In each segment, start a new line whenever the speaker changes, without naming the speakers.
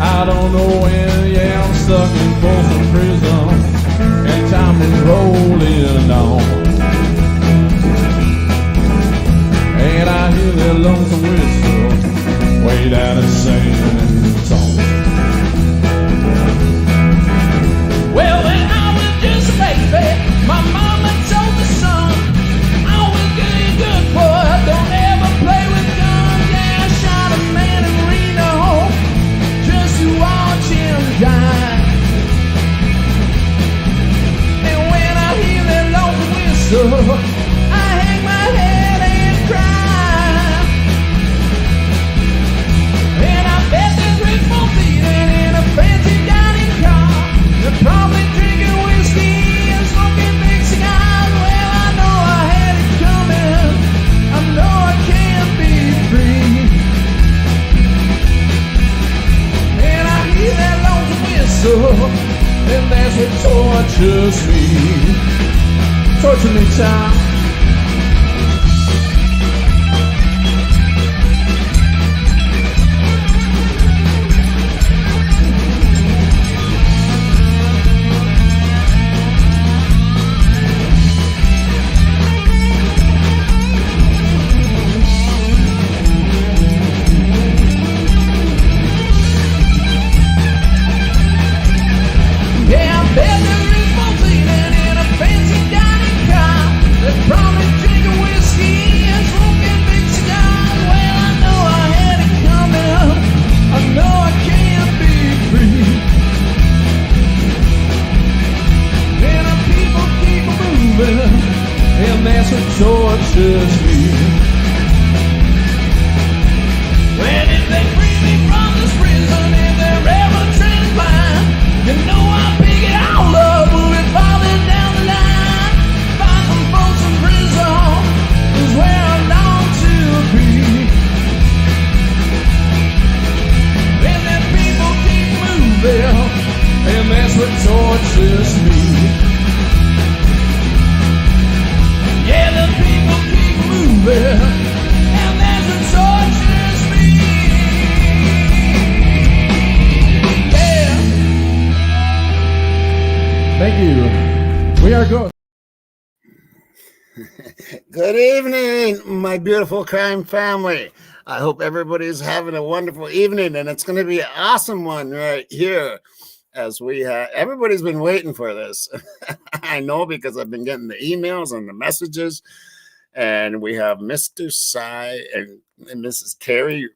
I don't know when, yeah, I'm stuck in Folsom Prison, and time is rolling on. And I hear that lonesome whistle way down in San Antonio. Well, when I was just a baby, my mama told me, son, always get good, boy, don't ever play with guns. Yeah, I shot a man in Reno just to watch him die. And when I hear that lonesome whistle, I hang my head and cry. And I bet there's rich folks eating in a fancy dining car. They're probably drinking whiskey and smoking big cigars. Well, I know I had it coming. I know I can't be free. And I hear that lonesome whistle, and that's what tortures me. Torture me, child. Yeah, I bet there is folks eating in a fancy dining car. They're probably drinking whiskey and smoking big cigars. Well, I know I had it coming. I know I can't be free. And our people keep moving, and that's what tortures me. When if they free me from this prison, if they're ever transplant, you know I'll pick it all up, move it farther down the line. Find some folks in prison is where I long to be. And then people keep moving, and that's what tortures me. Yeah, the people keep moving, and that's what tortures me. Yeah. Thank you. We are good.
Good evening, my beautiful crime family. I hope everybody's having a wonderful evening, and it's going to be an awesome one right here. As we have, everybody's been waiting for this. I know because I've been getting the emails and the messages, and we have Mr. Cy and Mrs. Keri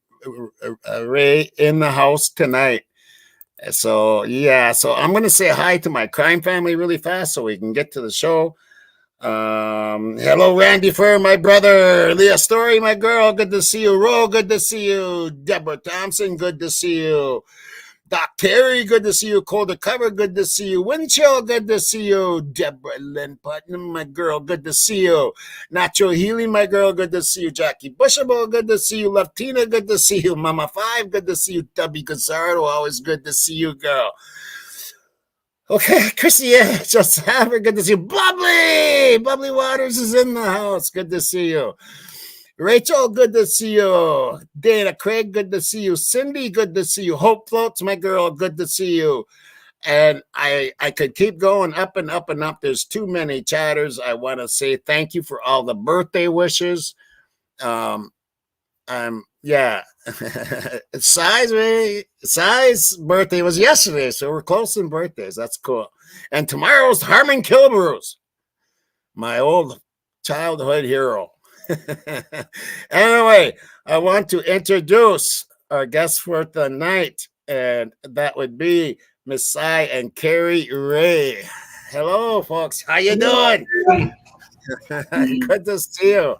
Ray in the house tonight. So yeah, so I'm gonna say hi to my crime family really fast so we can get to the show. Hello, Randy Fur, my brother. Leah Story, my girl. Good to see you. Ro, good to see you. Deborah Thompson, good to see you. Doc Terry, good to see you. Colder Cover, good to see you. Windchill, good to see you. Deborah Lynn Putnam, my girl, good to see you. Nacho Healy, my girl, good to see you. Jackie Bushable, good to see you. Leftina, good to see you. Mama Five, good to see you. Tubby Gazzardo, always good to see you, girl. Okay, Chrissy, just have her. Good to see you. Bubbly Waters is in the house. Good to see you. Rachel, good to see you. Dana Craig, good to see you. Cindy, good to see you. Hope Floats, my girl, good to see you. And I could keep going up and up and up. There's too many chatters. I want to say thank you for all the birthday wishes. Yeah. Cy's birthday was yesterday, so we're close in birthdays. That's cool. And tomorrow's Harmon Kilbrews, my old childhood hero. Anyway, I want to introduce our guest for the night, and that would be Miss Cy and Keri Ray. Hello, folks. How you doing? Good to see you.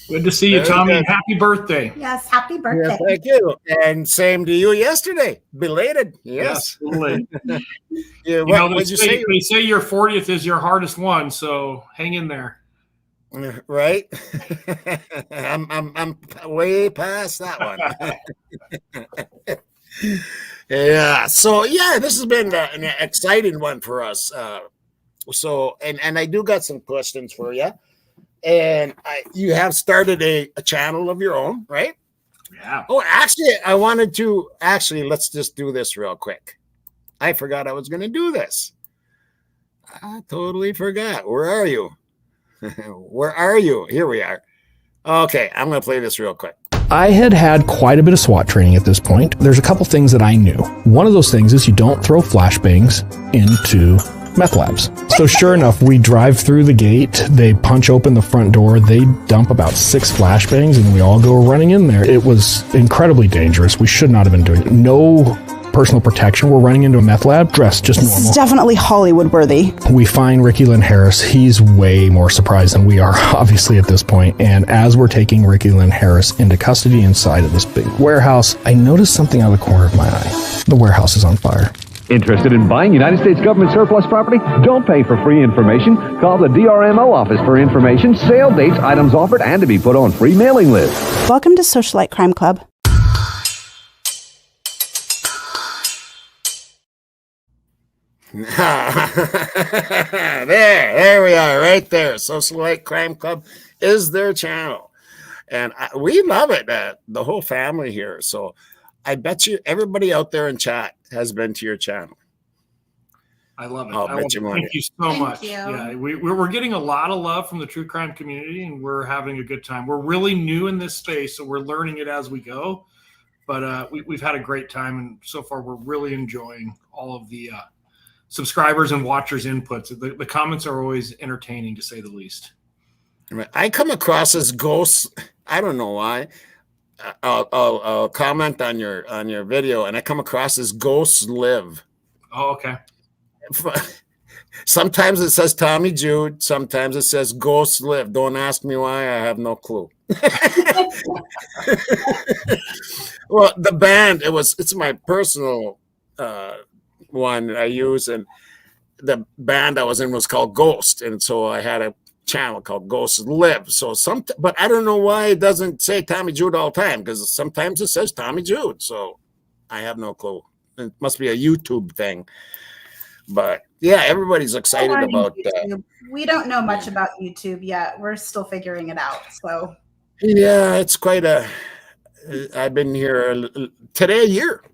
Good to see you, Tommy. Good. Happy birthday.
Yes, happy birthday.
Yeah, thank you. And same to you yesterday. Belated. Yes.
Absolutely.
Yeah, what
did you say? They say your 40th is your hardest one, so hang in there.
Right? I'm way past that one. Yeah. So yeah, this has been an exciting one for us. So I do got some questions for you. And you have started a channel of your own, right?
Yeah.
Oh, actually, I wanted to let's just do this real quick. I forgot I was going to do this. I totally forgot. Where are you? Where are you? Here we are. Okay, I'm going to play this real quick.
I had quite a bit of SWAT training at this point. There's a couple things that I knew. One of those things is you don't throw flashbangs into meth labs. So sure enough, we drive through the gate, they punch open the front door, they dump about 6 flashbangs, and we all go running in there. It was incredibly dangerous. We should not have been doing it. No personal protection. We're running into a meth lab dressed just normal.
This is definitely Hollywood worthy.
We find Ricky Lynn Harris. He's way more surprised than we are, obviously, at this point. And as we're taking Ricky Lynn Harris into custody inside of this big warehouse, I noticed something out of the corner of my eye. The warehouse is on fire.
Interested in buying United States government surplus property? Don't pay for free information. Call the DRMO office for information, sale dates, items offered, and to be put on free mailing list.
Welcome to Socialite Crime Club.
there we are, right there. Socialite Crime Club is their channel, and we love it. The whole family here. So I bet you everybody out there in chat has been to your channel.
I love it.
Thank
you so much. Yeah, we're getting a lot of love from the true crime community, and we're having a good time. We're really new in this space, so we're learning it as we go. But we've had a great time, and so far we're really enjoying all of the subscribers and watchers' inputs. The comments are always entertaining, to say the least.
I come across as ghosts. I don't know why. I'll comment on your video, and I come across as ghosts live.
Oh, okay.
Sometimes it says Tommy Jude. Sometimes it says ghosts live. Don't ask me why. I have no clue. Well, the band, it's my personal one I use, and the band I was in was called Ghost, and so I had a channel called Ghosts Live. So but I don't know why it doesn't say Tommy Jude all the time, because sometimes it says Tommy Jude. So I have no clue. It must be a YouTube thing. But yeah, everybody's excited about that.
We don't know much about YouTube yet. We're still figuring it out. So
yeah, it's quite I've been here today a year.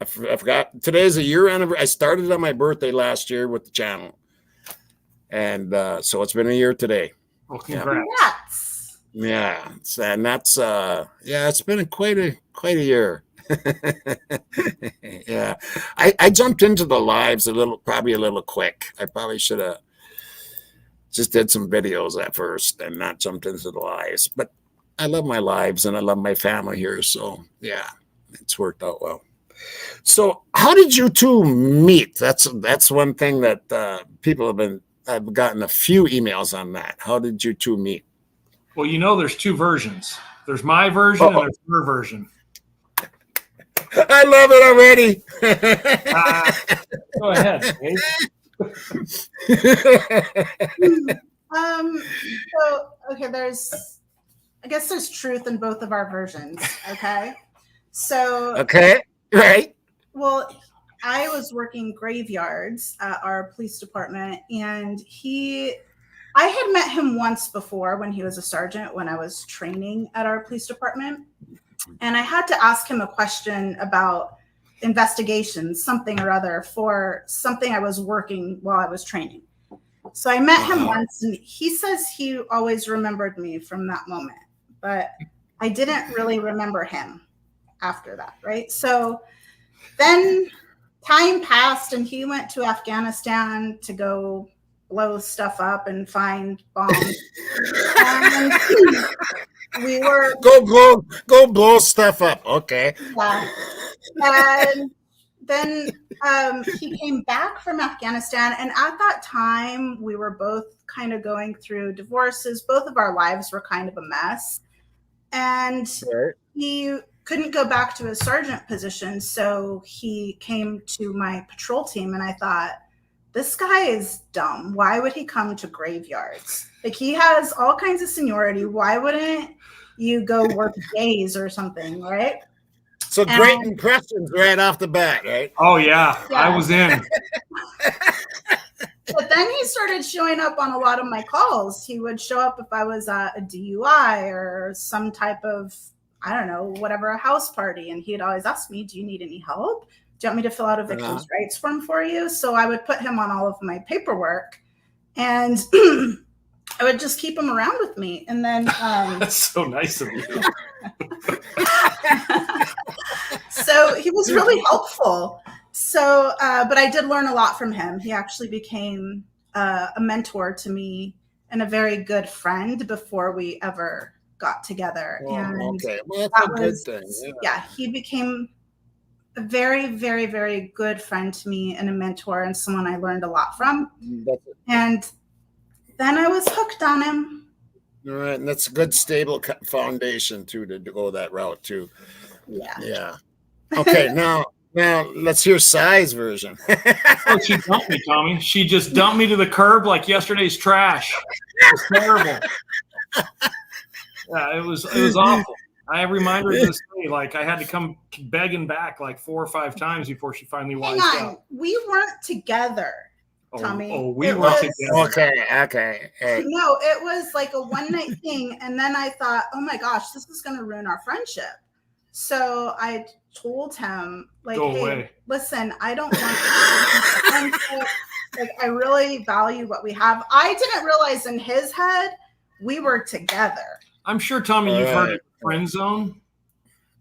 I forgot. Today's a year anniversary. I started on my birthday last year with the channel. And so it's been a year today.
Well, congrats.
Yeah. And that's it's been quite a year. Yeah. I jumped into the lives probably a little quick. I probably should have just did some videos at first and not jumped into the lives. But I love my lives and I love my family here. So yeah, it's worked out well. So how did you two meet? That's one thing that people I've gotten a few emails on that. How did you two meet?
Well, there's 2 versions. There's my version and there's her version.
I love it already.
Go ahead.
I guess there's truth in both of our versions. Okay. So
okay, right.
Well, I was working graveyards at our police department, and I had met him once before when he was a sergeant, when I was training at our police department. And I had to ask him a question about investigations, something or other, for something I was working while I was training. So I met him once, and he says he always remembered me from that moment, but I didn't really remember him after that, right? So then time passed, and he went to Afghanistan to go blow stuff up and find bombs. And we were
go blow stuff up. Okay.
Yeah. And then he came back from Afghanistan, and at that time we were both kind of going through divorces. Both of our lives were kind of a mess, and he couldn't go back to his sergeant position, so he came to my patrol team, and I thought, this guy is dumb. Why would he come to graveyards? Like, he has all kinds of seniority. Why wouldn't you go work days or something, right?
So great impressions right off the bat, right?
Oh, yeah. I was in.
But then he started showing up on a lot of my calls. He would show up if I was at a DUI or some type of I don't know, whatever, a house party. And he'd always ask me, do you need any help? Do you want me to fill out a victim's rights form for you? So I would put him on all of my paperwork, and I would just keep him around with me. And then
that's so nice of you.
So he was really helpful. So, but I did learn a lot from him. He actually became a mentor to me and a very good friend before we ever got together.
Oh,
and
okay, well, that's a good thing.
Yeah, he became a very, very, very good friend to me and a mentor and someone I learned a lot from. And then I was hooked on him.
All right, and that's a good stable foundation too to go that route too. Yeah. Okay, now let's hear Sai's version.
Oh, she dumped me, Tommy. She just dumped me to the curb like yesterday's trash. It was terrible. Yeah, it was awful. I remind her to this day, like I had to come begging back like 4 or 5 times before she finally wised out.
We weren't together, Tommy.
We weren't together.
Okay.
No, it was like a one-night thing, and then I thought, oh my gosh, this is going to ruin our friendship. So I told him, like,
Go
hey,
away.
Listen, I don't want to. Like, I really value what we have. I didn't realize in his head we were together.
I'm sure, Tommy, you've heard of friend zone.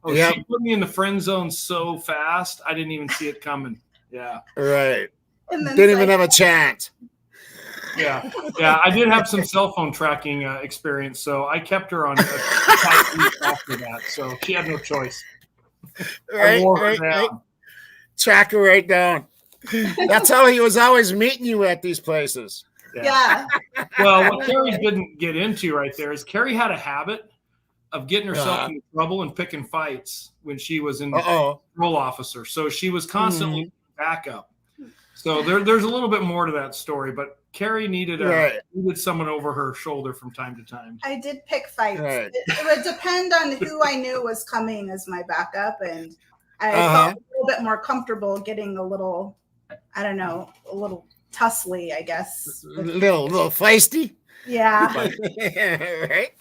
Oh, yeah. She put me in the friend zone so fast, I didn't even see it coming. Yeah.
Right.
And then
didn't even have a chance.
Yeah. I did have some cell phone tracking experience, so I kept her on a tight leash after that. So she had no choice.
Right. Track her right down. That's how he was always meeting you at these places.
Yeah.
Well, what Keri didn't get into right there is Keri had a habit of getting herself into trouble and picking fights when she was in parole officer. So she was constantly backup. So there's a little bit more to that story, but Keri needed someone over her shoulder from time to time.
I did pick fights.
Right.
It would depend on who I knew was coming as my backup, and I felt a little bit more comfortable getting a little, I don't know, a little tussly, I guess.
A little feisty.
Yeah.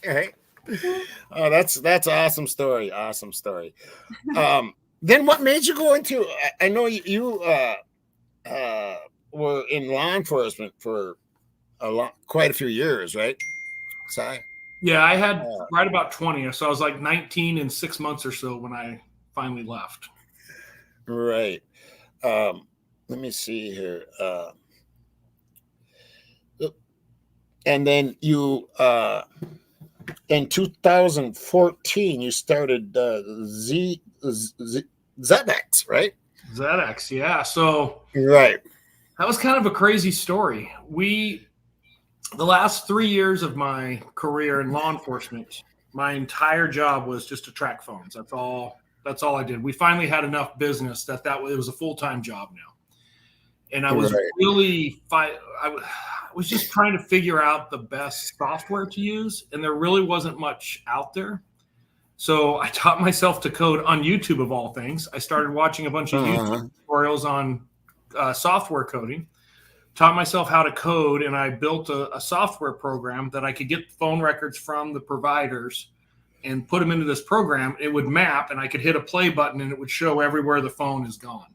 Right. Oh, that's awesome story. Awesome story. Then what made you go into? I know you were in law enforcement for quite a few years, right? Sorry.
Yeah, I had right about 20, so I was like 19 in 6 months or so when I finally left.
Right. Let me see here. And then you, in 2014, you started ZX, right?
ZX, yeah. So
right.
That was kind of a crazy story. The last 3 years of my career in law enforcement, my entire job was just to track phones. That's all I did. We finally had enough business that it was a full-time job now. And I was really I was just trying to figure out the best software to use, and there really wasn't much out there. So I taught myself to code on YouTube, of all things. I started watching a bunch of YouTube tutorials on software coding, taught myself how to code, and I built a software program that I could get phone records from the providers and put them into this program. It would map, and I could hit a play button, and it would show everywhere the phone is gone.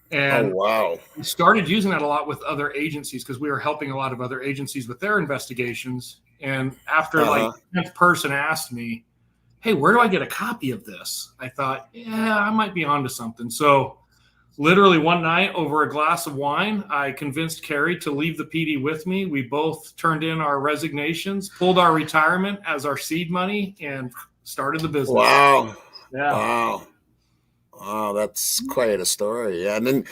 And we started using that a lot with other agencies because we were helping a lot of other agencies with their investigations. And after like the 10th person asked me, hey, where do I get a copy of this? I thought, yeah, I might be onto something. So literally one night over a glass of wine, I convinced Keri to leave the PD with me. We both turned in our resignations, pulled our retirement as our seed money, and started the business.
Wow.
Yeah.
Wow, that's quite a story. Yeah. And then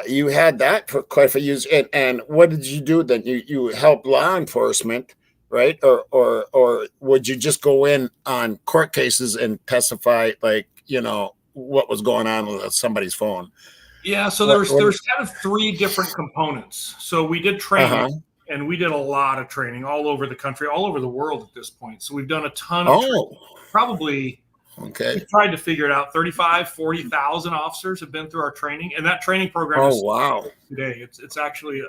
you had that for quite a few years. And what did you do then? You helped law enforcement, right? Or would you just go in on court cases and testify, like, what was going on with somebody's phone?
Yeah, so there's kind of 3 different components. So we did training, and we did a lot of training all over the country, all over the world at this point. So we've done a ton of training. Probably, we tried to figure it out. 40,000 officers have been through our training, and that training program is today. It's actually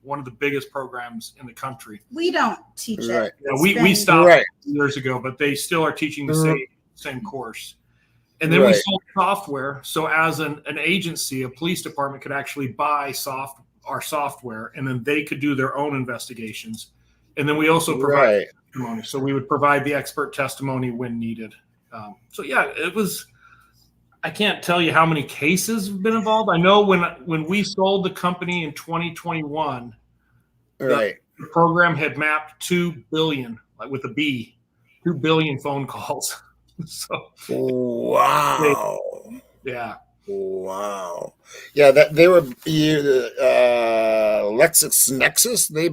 one of the biggest programs in the country.
We don't teach it.
Yeah, we stopped years ago, but they still are teaching the same same course. And then we
Right.
sold software. So as an agency, a police department could actually buy our software, and then they could do their own investigations. And then we also provide
Right.
testimony. So we would provide the expert testimony when needed. So yeah, it was, I can't tell you how many cases have been involved. I know when we sold the company in 2021,
Right.
the program had mapped 2 billion, like with a B, 2 billion phone calls. So
Wow.
yeah.
Wow. Yeah, that they were LexisNexis. They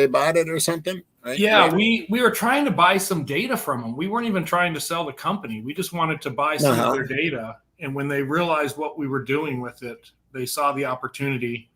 bought it or something, right?
Yeah,
Right.
we were trying to buy some data from them. We weren't even trying to sell the company. We just wanted to buy some of their data. And when they realized what we were doing with it, they saw the opportunity,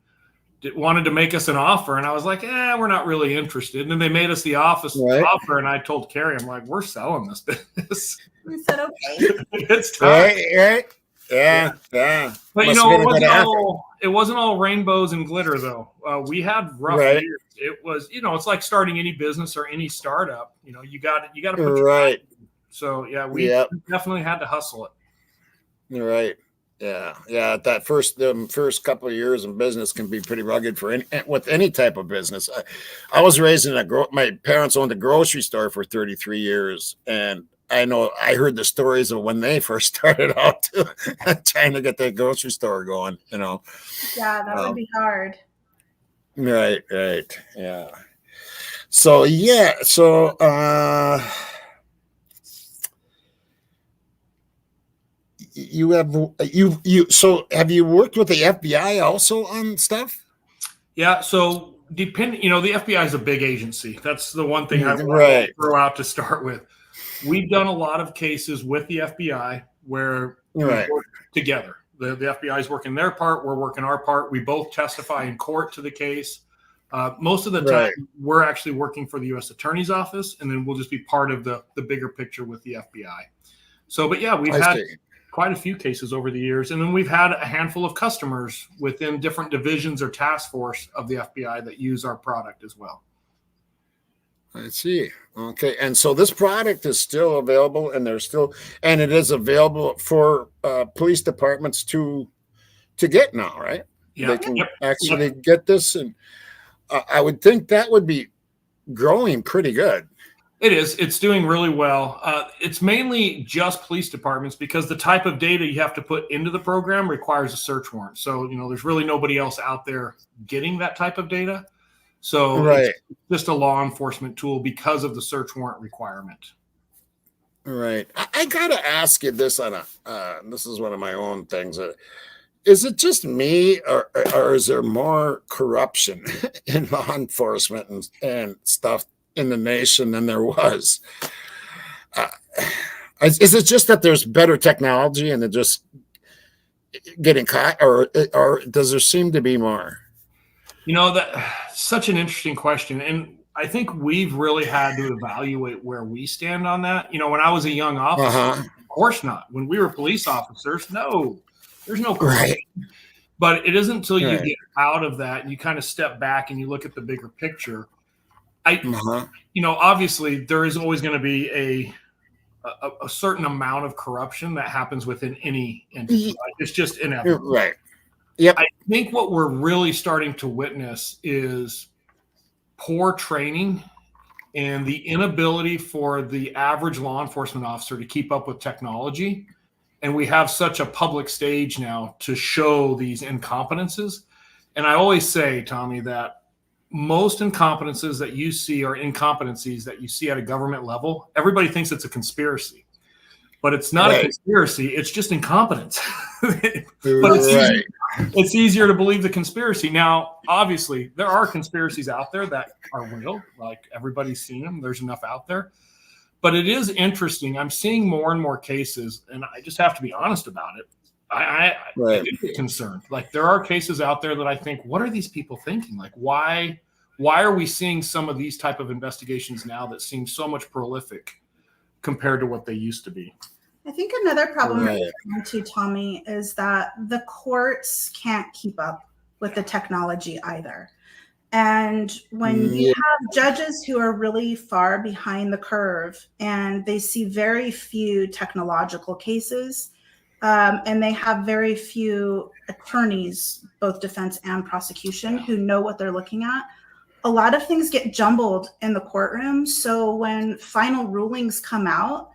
wanted to make us an offer. And I was like, we're not really interested. And then they made us the offer. And I told Keri, I'm like, we're selling this business.
We said, okay.
It's time.
Right. Yeah.
But
Must have been a good effort.
it wasn't all rainbows and glitter though. We had rough
Right.
years. It was, it's like starting any business or any startup. You got to put your
Right.
So yeah, we definitely had to hustle it.
Right. Yeah. That first couple of years in business can be pretty rugged with any type of business. I was raised in my parents owned a grocery store for 33 years, and I heard the stories of when they first started out trying to get that grocery store going.
Yeah, that would be hard.
Right. Yeah. So have you worked with the FBI also on stuff?
Yeah. So the FBI is a big agency. That's the one thing I want to throw out to start with. We've done a lot of cases with the FBI where we work together. The FBI is working their part. We're working our part. We both testify in court to the case. Most of the time, we're actually working for the U.S. Attorney's Office, and then we'll just be part of the bigger picture with the FBI. So, but yeah, we've had quite a few cases over the years, and then we've had a handful of customers within different divisions or task force of the FBI that use our product as well.
I see. Okay, and so this product is still available, and it is available for police departments to get now, right?
Yeah,
they can actually get this, and I would think that would be growing pretty good.
It is. It's doing really well. It's mainly just police departments because the type of data you have to put into the program requires a search warrant. So, there's really nobody else out there getting that type of data. So it's just a law enforcement tool because of the search warrant requirement.
Right. I got to ask you this this is one of my own things. Is it just me or is there more corruption in law enforcement and stuff in the nation than there was? Is it just that there's better technology and they're just getting caught, or does there seem to be more?
That's such an interesting question. And I think we've really had to evaluate where we stand on that. When I was a young officer, of course not. When we were police officers, no, there's no corruption. Right. But it isn't until you get out of that and you kind of step back and you look at the bigger picture. Obviously there is always going to be a certain amount of corruption that happens within any entity. Right? It's just inevitable.
Right. Yep.
I think what we're really starting to witness is poor training and the inability for the average law enforcement officer to keep up with technology. And we have such a public stage now to show these incompetences. And I always say, Tommy, that most incompetences that you see are incompetencies that you see at a government level. Everybody thinks it's a conspiracy, but it's not a conspiracy. It's just incompetence. But it's easier to believe the conspiracy. Now, obviously, there are conspiracies out there that are real. Like everybody's seen them. There's enough out there. But it is interesting. I'm seeing more and more cases, and I just have to be honest about it. I do get concerned. Like there are cases out there that I think, what are these people thinking? Like why are we seeing some of these type of investigations now that seem so much prolific compared to what they used to be?
I think another problem that you come to, Tommy, is that the courts can't keep up with the technology either. And when you have judges who are really far behind the curve and they see very few technological cases, and they have very few attorneys, both defense and prosecution, who know what they're looking at, a lot of things get jumbled in the courtroom. So when final rulings come out,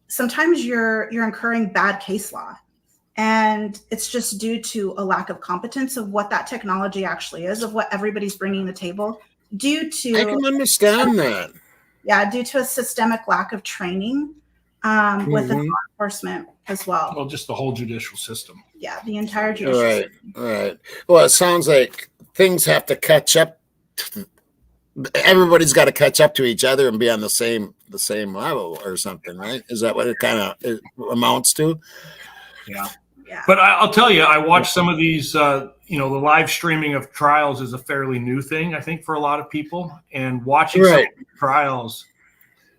sometimes you're incurring bad case law. And it's just due to a lack of competence of what that technology actually is, of what everybody's bringing to the table, due to—
I can understand that.
Yeah, due to a systemic lack of training within law enforcement as well.
Well, just the whole judicial system.
Yeah, the entire judicial system.
Right. Well, it sounds like things have to catch up. Everybody's got to catch up to each other and be on the same level or something, right? Is that what it kind of amounts to?
Yeah. But I'll tell you, I watch some of these, the live streaming of trials is a fairly new thing, I think, for a lot of people. And watching some of these trials,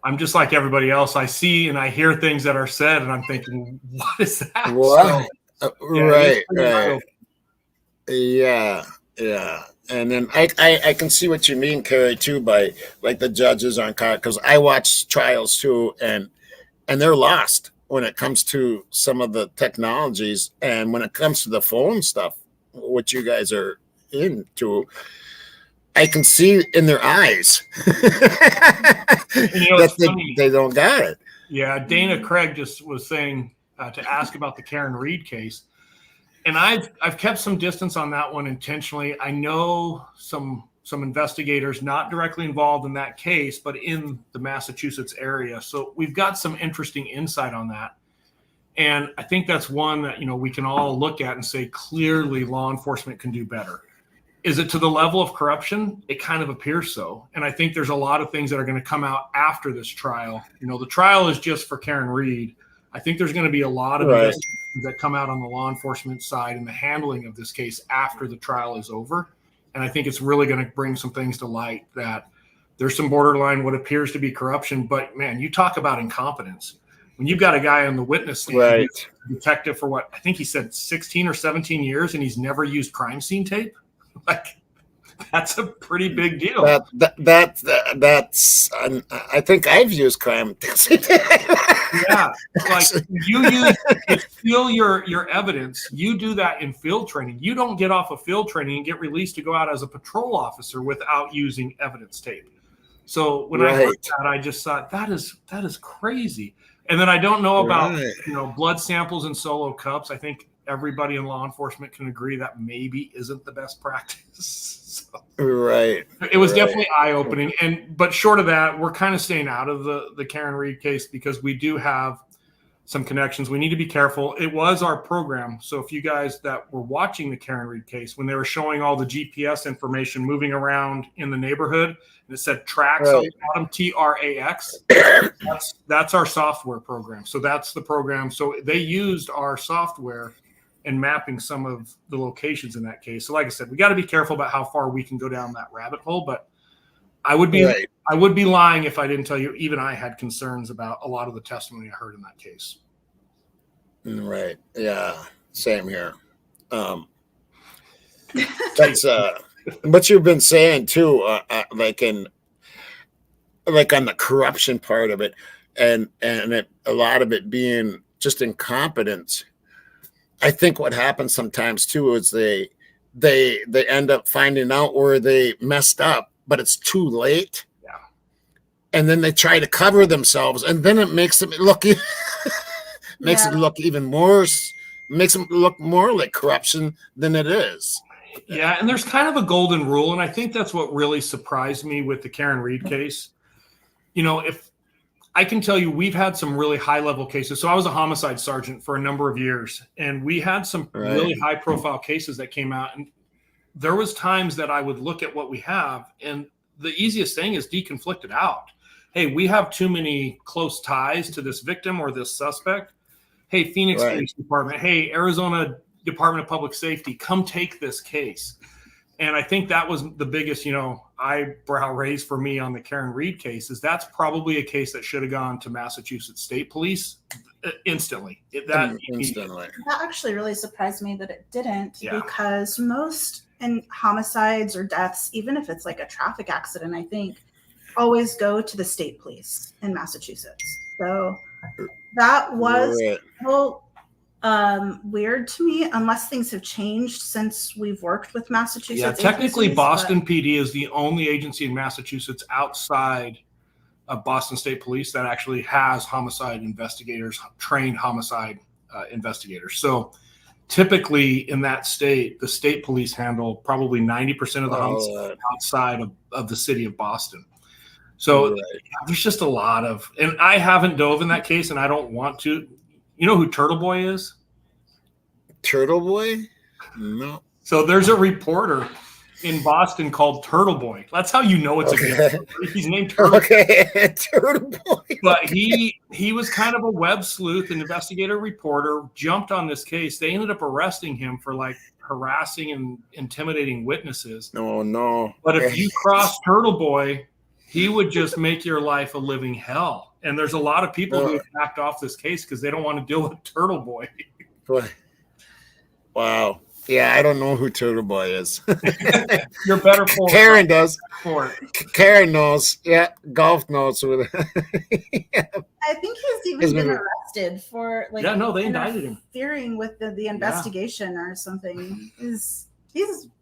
I'm just like everybody else. I see and I hear things that are said, and I'm thinking, what is that?
What?
So,
Right. Yeah. And then I can see what you mean, Keri, too, by like the judges aren't caught, because I watch trials too, and they're lost when it comes to some of the technologies, and when it comes to the phone stuff, what you guys are into, I can see in their eyes that they don't got it.
Yeah, Dana Craig just was saying to ask about the Karen Reed case, and I've kept some distance on that one intentionally. I know some investigators not directly involved in that case, but in the Massachusetts area. So we've got some interesting insight on that. And I think that's one that, we can all look at and say, clearly law enforcement can do better. Is it to the level of corruption? It kind of appears so. And I think there's a lot of things that are going to come out after this trial. The trial is just for Karen Reed. I think there's going to be a lot of investigations that come out on the law enforcement side and the handling of this case after the trial is over. And I think it's really going to bring some things to light that there's some borderline what appears to be corruption. But, man, you talk about incompetence. When you've got a guy on the witness stand, detective for what I think he said 16 or 17 years, and he's never used crime scene tape, like that's a pretty big deal.
That's I think I've used crime.
Yeah, like you steal your evidence. You do that in field training. You don't get off of field training and get released to go out as a patrol officer without using evidence tape. So when I heard that, I just thought that is crazy. And then I don't know about blood samples and solo cups. I think everybody in law enforcement can agree that maybe isn't the best practice. So, it was definitely eye-opening. But short of that, we're kind of staying out of the Karen Reed case because we do have some connections. We need to be careful. It was our program. So if you guys that were watching the Karen Reed case, when they were showing all the GPS information moving around in the neighborhood, and it said tracks on the bottom, TRAX, that's our software program. So that's the program. So they used our software in mapping some of the locations in that case. So like I said, we got to be careful about how far we can go down that rabbit hole. But I would be lying if I didn't tell you even I had concerns about a lot of the testimony I heard in that case.
Right. Yeah. Same here. That's what you've been saying too, like on the corruption part of it, and a lot of it being just incompetence. I think what happens sometimes too is they end up finding out where they messed up, but it's too late.
Yeah.
And then they try to cover themselves, and then it makes them look it look even worse, makes them look more like corruption than it is.
Yeah, and there's kind of a golden rule, and I think that's what really surprised me with the Karen Reed case. If I can tell you, we've had some really high-level cases. So I was a homicide sergeant for a number of years, and we had some really high-profile cases that came out, and there was times that I would look at what we have, and the easiest thing is deconflict it out. Hey, we have too many close ties to this victim or this suspect. Hey, Phoenix Police Department. Hey, Arizona Department of Public Safety, come take this case. And I think that was the biggest, eyebrow raise for me on the Karen Reed case, is that's probably a case that should have gone to Massachusetts State Police instantly.
That actually really surprised me that it didn't, because most and homicides or deaths, even if it's like a traffic accident, I think always go to the state police in Massachusetts. So that was
Right.
a little weird to me, unless things have changed since we've worked with Massachusetts.
Yeah, technically
agencies,
Boston PD is the only agency in Massachusetts outside of Boston State Police that actually has homicide investigators, trained homicide investigators. So typically in that state, the state police handle probably 90% of the homicide outside of the city of Boston. So there's just a lot of, and I haven't dove in that case and I don't want to. You know who Turtle Boy is?
Turtle Boy? No.
So there's a reporter in Boston called Turtle Boy. That's how you know it's a good. He's named Turtle.
Okay, Turtle Boy.
But he was kind of a web sleuth, an investigative reporter, jumped on this case. They ended up arresting him for like harassing and intimidating witnesses.
No.
But if you cross Turtle Boy, he would just make your life a living hell. And there's a lot of people who have backed off this case because they don't want to deal with Turtle Boy.
Wow. Yeah, I don't know who Turtle Boy is.
You're better for it.
Karen does.
For it.
Karen knows. Yeah, golf knows.
I think he's even been arrested for like
they indicted him.
Interfering with the investigation or something. He's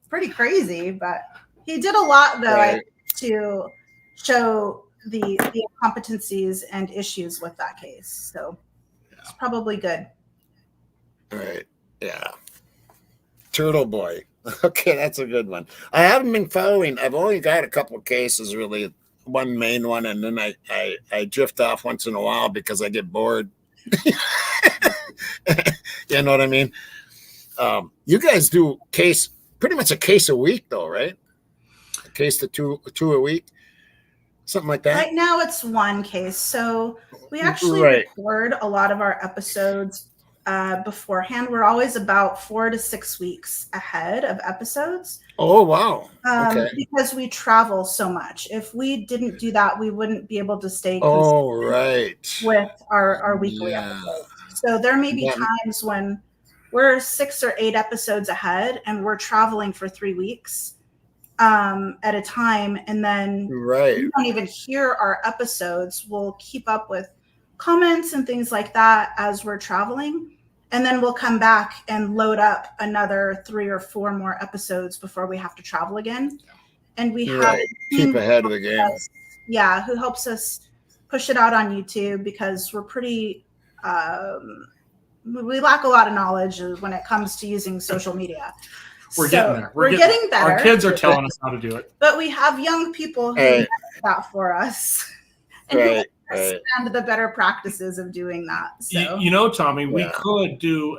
pretty crazy, but he did a lot though to show the incompetencies and issues with that case. So it's probably good.
Right. Yeah. Turtle Boy. Okay, that's a good one. I haven't been following. I've only got a couple of cases, really. One main one, and then I drift off once in a while because I get bored. You know what I mean? You guys do pretty much a case a week, though, right? A case to two a week, something like that.
Right now, it's one case. So we actually record a lot of our episodes beforehand. We're always about 4 to 6 weeks ahead of episodes.
Oh, wow. Okay.
Because we travel so much. If we didn't do that, we wouldn't be able to stay with our weekly episodes. So there may be times when we're 6 or 8 episodes ahead and we're traveling for 3 weeks at a time. And then you don't even hear our episodes. We'll keep up with comments and things like that as we're traveling. And then we'll come back and load up another 3 or 4 more episodes before we have to travel again. And we have
keep ahead of the game.
Who helps us push it out on YouTube because we're pretty we lack a lot of knowledge when it comes to using social media.
We're getting there.
We're getting better.
Our kids are telling us how to do it.
But we have young people who do that for us. And and the better practices of doing that. So
you know, Tommy, we could do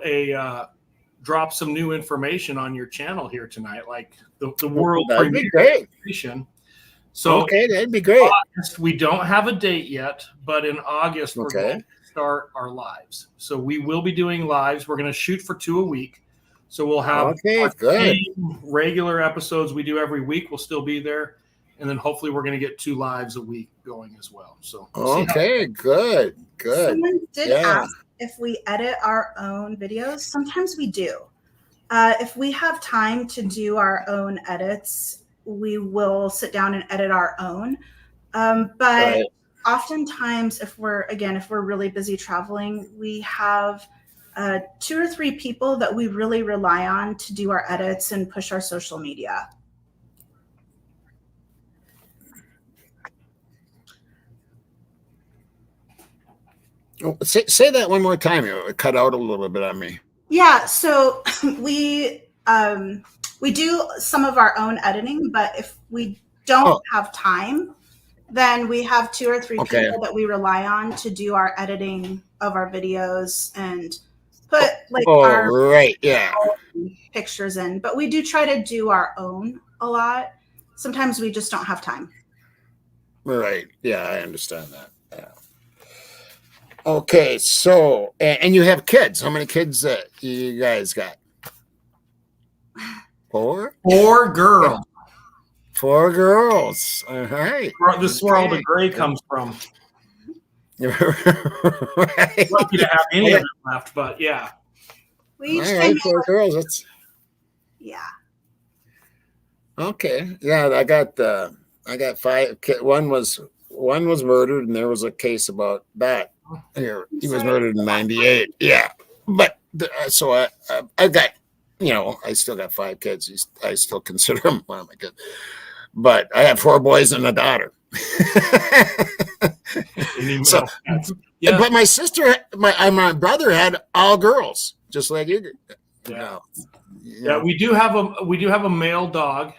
drop some new information on your channel here tonight, like the world premiere. So
that'd be great.
August, we don't have a date yet, but in August we're going to start our lives. So we will be doing lives. We're going to shoot for 2 a week. So we'll have regular episodes we do every week. We'll still be there. And then hopefully we're going to get 2 lives a week going as well. So
good.
Someone did ask if we edit our own videos. Sometimes we do. If we have time to do our own edits, we will sit down and edit our own. But oftentimes, if we're really busy traveling, we have 2 or 3 people that we really rely on to do our edits and push our social media.
Say that one more time. It cut out a little bit on me.
Yeah, so we do some of our own editing, but if we don't have time, then we have 2 or 3 people that we rely on to do our editing of our videos and put our pictures in. But we do try to do our own a lot. Sometimes we just don't have time.
Right. Yeah, I understand that. Yeah. Okay, so and you have kids. How many kids you guys got? 4?
4 girls.
4 girls. All right.
This is where all the gray comes from.
Right.
Lucky to have any of them left, but yeah.
We each
4 girls. That's Okay. Yeah, I got 5. One was murdered, and there was a case about that. Here, he was murdered in '98. Yeah, but so I got, I still got 5 kids. I still consider him one of my kids, but I have 4 boys and a daughter. So,
Yeah.
but my sister, my brother had all girls, just like you.
Yeah. Yeah, we do have a male dog.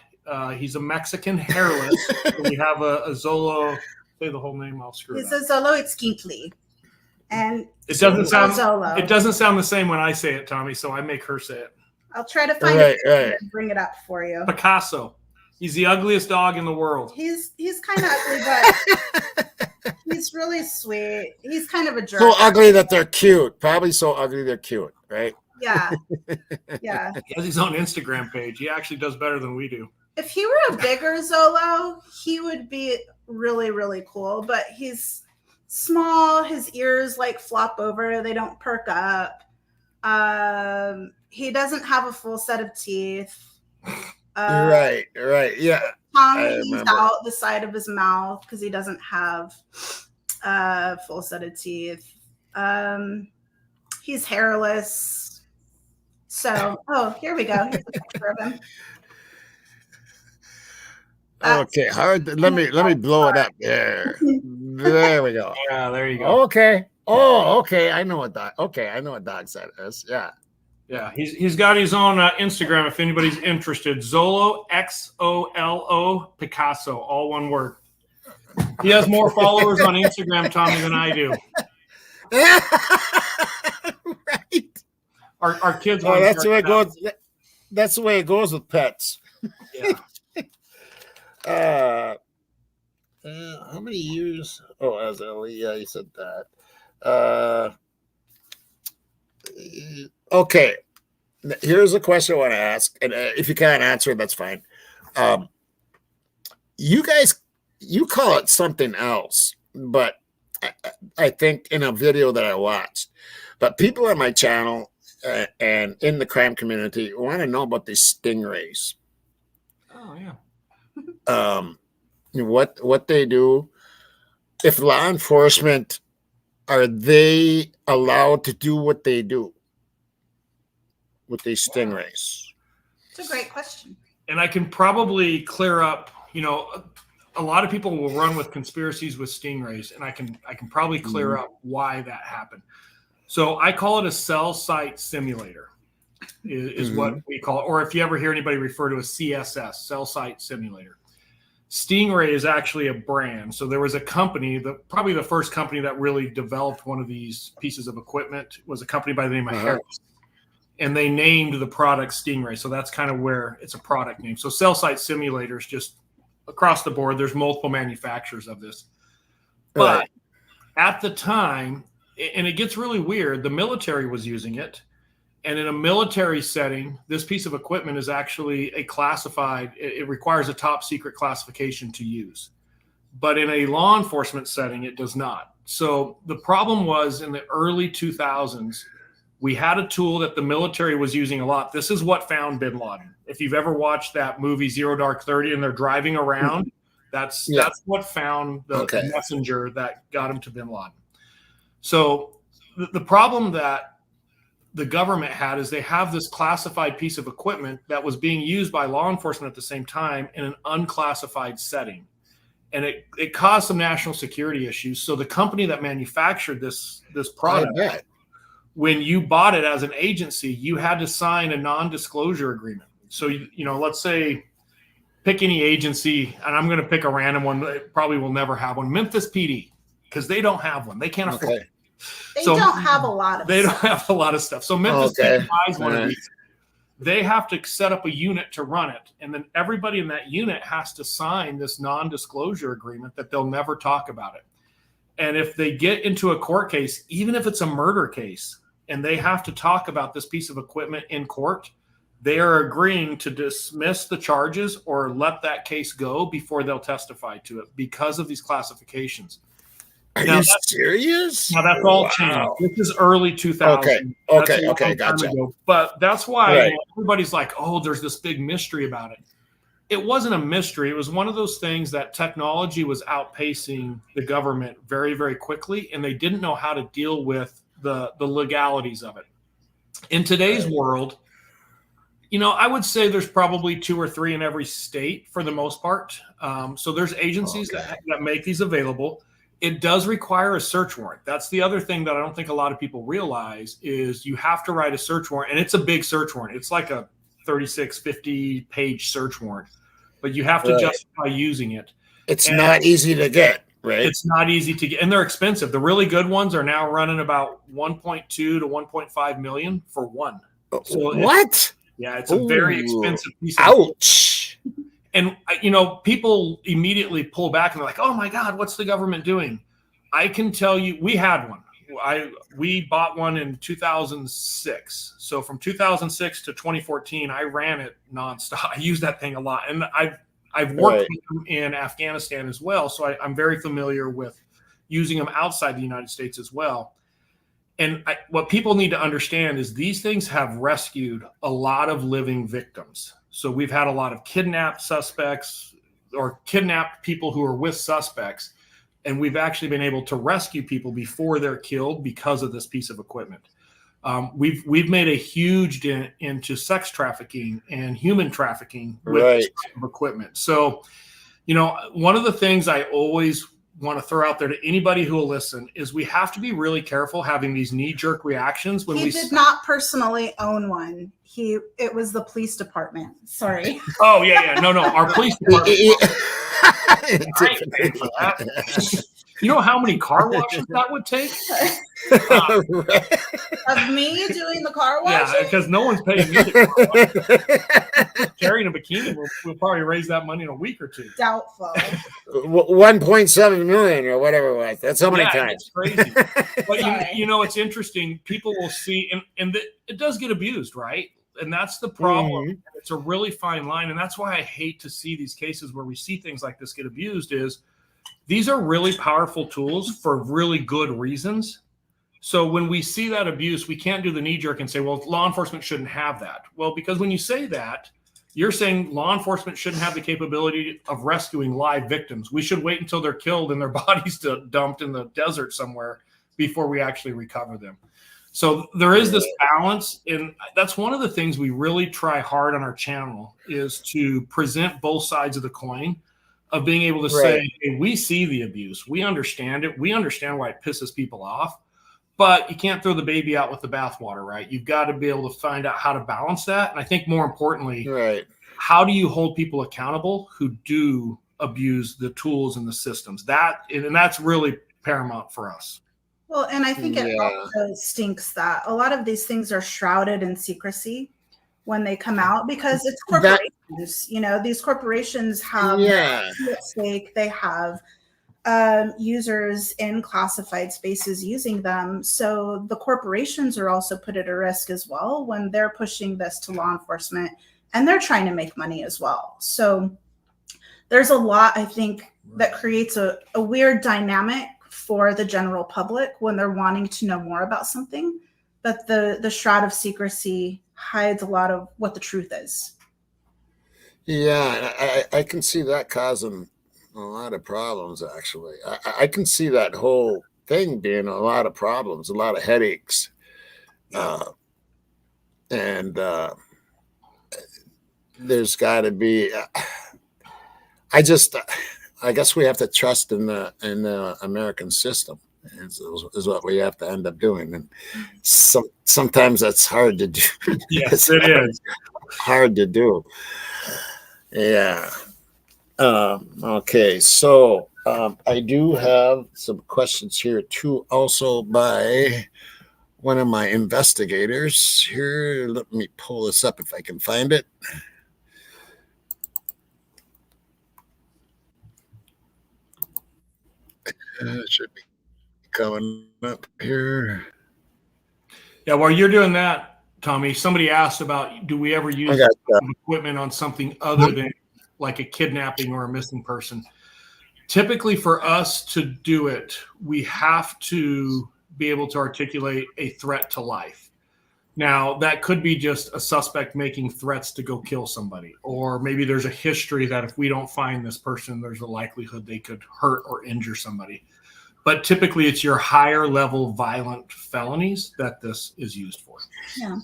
He's a Mexican hairless. We have a Zolo. Say the whole name. I'll screw it
It's
up.
a Zolo. It's Skinkley. And
It doesn't sound.
Zolo.
It doesn't sound the same when I say it, Tommy. So I make her say it.
I'll try to find it and bring it up for you.
Picasso. He's the ugliest dog in the world.
He's kind of ugly, but he's really sweet. He's kind of a jerk.
So ugly that they're cute. Probably so ugly they're cute, right?
Yeah. Yeah.
He has his own Instagram page. He actually does better than we do.
If he were a bigger Zolo, he would be really, really cool. But he's small. His ears like flop over. They don't perk up. He doesn't have a full set of teeth.
Right. Yeah.
Tongue hangs out the side of his mouth because he doesn't have a full set of teeth. He's hairless. So, here we go. Here's a picture of him.
Okay, hard. Let me blow it up there. There we go.
Yeah, there you go.
Okay. Oh, okay. I know what dog. Okay, I know what dog set is. Yeah.
Yeah, he's got his own Instagram if anybody's interested. Zolo, XOLO Picasso, all one word. He has more followers on Instagram, Tommy, than I do.
Right.
Our kids.
Oh, that's the way it goes. That's the way it goes with pets.
Yeah.
How many years? Oh, as Ellie, yeah, you said that. Okay, here's a question I want to ask, and if you can't answer it, that's fine. You guys, you call it something else, but I think in a video that I watched, but people on my channel and in the crime community want to know about these stingrays.
Oh yeah.
What they do, if law enforcement, are they allowed to do what they do with these stingrays?
It's a great question.
And I can probably clear up, a lot of people will run with conspiracies with stingrays, and I can probably clear up why that happened. So I call it a cell site simulator is what we call it. Or if you ever hear anybody refer to a CSS, cell site simulator. Stingray is actually a brand. So there was a company, probably the first company that really developed one of these pieces of equipment was a company by the name of Harris. And they named the product Stingray. So that's kind of where it's a product name. So cell site simulators, just across the board, there's multiple manufacturers of this. But at the time, and it gets really weird, the military was using it. And in a military setting, this piece of equipment is actually a classified, it requires a top secret classification to use. But in a law enforcement setting, it does not. So the problem was in the early 2000s, we had a tool that the military was using a lot. This is what found bin Laden. If you've ever watched that movie Zero Dark 30 and they're driving around, that's what found the messenger that got him to bin Laden. So the problem that the government had is they have this classified piece of equipment that was being used by law enforcement at the same time in an unclassified setting. And it caused some national security issues. So the company that manufactured this product, when you bought it as an agency, you had to sign a non-disclosure agreement. So, let's say pick any agency, and I'm going to pick a random one that probably will never have one, Memphis PD, because they don't have one. They can't afford it.
They don't have a lot of
They don't have a lot of stuff. So Memphis buys one of these. They have to set up a unit to run it. And then everybody in that unit has to sign this non-disclosure agreement that they'll never talk about it. And if they get into a court case, even if it's a murder case, and they have to talk about this piece of equipment in court, they are agreeing to dismiss the charges or let that case go before they'll testify to it because of these classifications.
Are you serious?
Now that's all changed. This is early 2000.
Okay, gotcha.
But that's why everybody's like, "Oh, there's this big mystery about it." it wasn't a mystery. It was one of those things that technology was outpacing the government very, very quickly, and they didn't know how to deal with the legalities of it. In today's world, I would say there's probably 2 or 3 in every state for the most part. So there's agencies that make these available. It does require a search warrant. That's the other thing that I don't think a lot of people realize is you have to write a search warrant, and it's a big search warrant. It's like a 36, 50-page search warrant, but you have to justify using it.
It's not easy to get, right?
It's not easy to get, and they're expensive. The really good ones are now running about 1.2 to 1.5 million for one. So
what?
It's a very expensive piece of
ouch.
And, people immediately pull back and they're like, oh, my God, what's the government doing? I can tell you, we had one. We bought one in 2006. So from 2006 to 2014, I ran it nonstop. I used that thing a lot. And I've worked with them in Afghanistan as well. So I'm very familiar with using them outside the United States as well. And what people need to understand is these things have rescued a lot of living victims. So we've had a lot of kidnapped suspects or kidnapped people who are with suspects, and we've actually been able to rescue people before they're killed because of this piece of equipment. We've made a huge dent into sex trafficking and human trafficking with this type of equipment. So, one of the things I always want to throw out there to anybody who will listen is we have to be really careful having these knee-jerk reactions when
he did not personally own one. It was the police department. Sorry.
Oh yeah. No. Our police department. I ain't paying for that. You know how many car washes that would take?
Of me doing the car washing?
Yeah, because no one's paying me to car wash. Carrying a bikini, we'll probably raise that money in a week or 2.
Doubtful.
1.7 million or whatever it was. That's how many times.
It's crazy. But it's interesting. People will see, and it does get abused, right? And that's the problem. Mm-hmm. It's a really fine line. And that's why I hate to see these cases where we see things like this get abused is these are really powerful tools for really good reasons. So when we see that abuse, we can't do the knee jerk and say, well, law enforcement shouldn't have that. Well, because when you say that, you're saying law enforcement shouldn't have the capability of rescuing live victims. We should wait until they're killed and their bodies dumped in the desert somewhere before we actually recover them. So there is this balance, and that's one of the things we really try hard on our channel is to present both sides of the coin of being able to say, hey, we see the abuse. We understand it. We understand why it pisses people off, but you can't throw the baby out with the bathwater, right? You've got to be able to find out how to balance that. And I think more importantly, how do you hold people accountable who do abuse the tools and the systems? And that's really paramount for us.
Well, and I think it also stinks that a lot of these things are shrouded in secrecy when they come out because it's corporations. These corporations have at stake. They have users in classified spaces using them. So the corporations are also put at a risk as well when they're pushing this to law enforcement and they're trying to make money as well. So there's a lot, I think, that creates a weird dynamic for the general public when they're wanting to know more about something, but the shroud of secrecy hides a lot of what the truth is.
Yeah, I can see that causing a lot of problems, actually. I can see that whole thing being a lot of problems, a lot of headaches. And there's got to be, I guess we have to trust in the American system is what we have to end up doing. And sometimes that's hard to do.
Yes, it is.
Hard to do. Yeah. Okay. So I do have some questions here too, also by one of my investigators here. Let me pull this up if I can find it. It should be coming up here.
Yeah, while you're doing that, Tommy, somebody asked about, do we ever use equipment on something other than like a kidnapping or a missing person? Typically for us to do it, we have to be able to articulate a threat to life. Now, that could be just a suspect making threats to go kill somebody, or maybe there's a history that if we don't find this person, there's a likelihood they could hurt or injure somebody. But typically it's your higher level violent felonies that this is used for.
Yeah.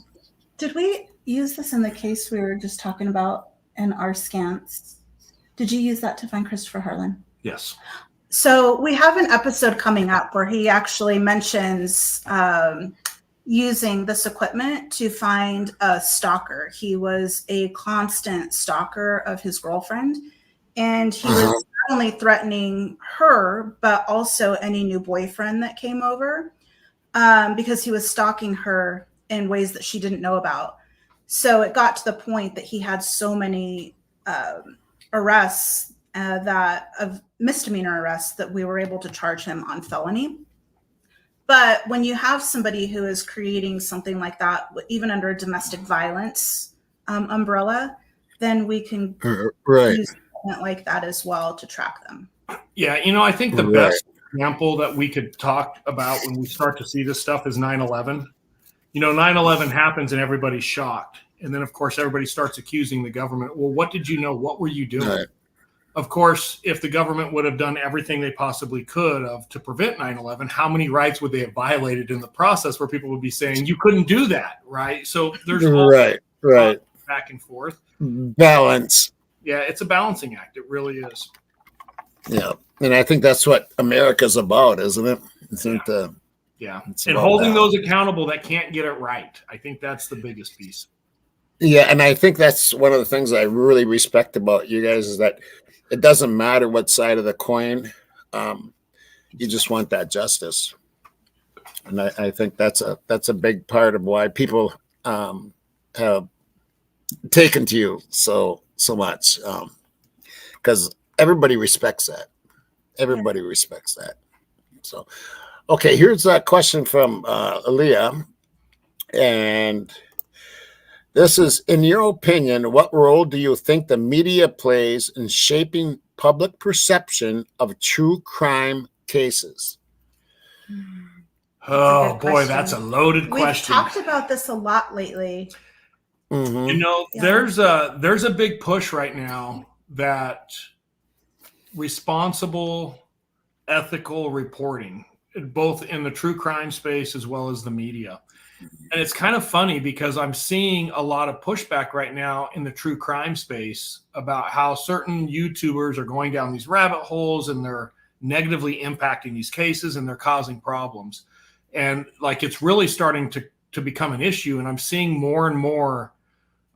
Did we use this in the case we were just talking about in our scans? Did you use that to find Christopher Harlan?
Yes.
So we have an episode coming up where he actually mentions using this equipment to find a stalker. He was a constant stalker of his girlfriend, and he was not only threatening her, but also any new boyfriend that came over, because he was stalking her in ways that she didn't know about. So it got to the point that he had so many arrests, of misdemeanor arrests, that we were able to charge him on felony. But when you have somebody who is creating something like that, even under a domestic violence umbrella, then we can use equipment like that as well to track them.
Yeah, I think the best example that we could talk about when we start to see this stuff is 9/11. 9/11 happens and everybody's shocked. And then, of course, everybody starts accusing the government. Well, what did you know? What were you doing? Right. Of course, if the government would have done everything they possibly could to prevent 9/11, how many rights would they have violated in the process where people would be saying, you couldn't do that, right? So there's
right
back and forth.
Balance.
Yeah, it's a balancing act. It really is.
Yeah, and I think that's what America's about, isn't it?
Yeah, and holding those accountable that can't get it right. I think that's the biggest piece.
Yeah, and I think that's one of the things I really respect about you guys is that it doesn't matter what side of the coin. You just want that justice, and I think that's a big part of why people have taken to you so much, because everybody respects that. Everybody respects that. So, okay, here's a question from Aaliyah, and this is, in your opinion, what role do you think the media plays in shaping public perception of true crime cases?
Oh, boy, that's a loaded question.
We've talked about this a lot lately.
Mm-hmm.
There's a big push right now that responsible, ethical reporting, both in the true crime space as well as the media. And it's kind of funny because I'm seeing a lot of pushback right now in the true crime space about how certain YouTubers are going down these rabbit holes and they're negatively impacting these cases and they're causing problems. And it's really starting to become an issue. And I'm seeing more and more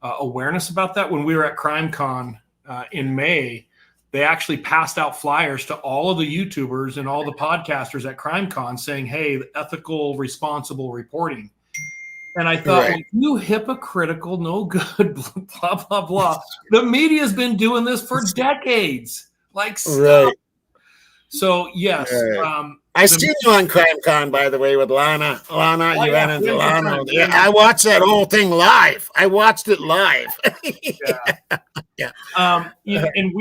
awareness about that. When we were at CrimeCon in May, they actually passed out flyers to all of the YouTubers and all the podcasters at CrimeCon saying, hey, ethical, responsible reporting. And I thought, you hypocritical, no good, blah, blah, blah. The media's been doing this for decades. Stop. So, yes.
I seen you on CrimeCon, by the way, with Lana. You ran into Lana. Yeah, I watched that whole thing live. I watched it live. Yeah.
And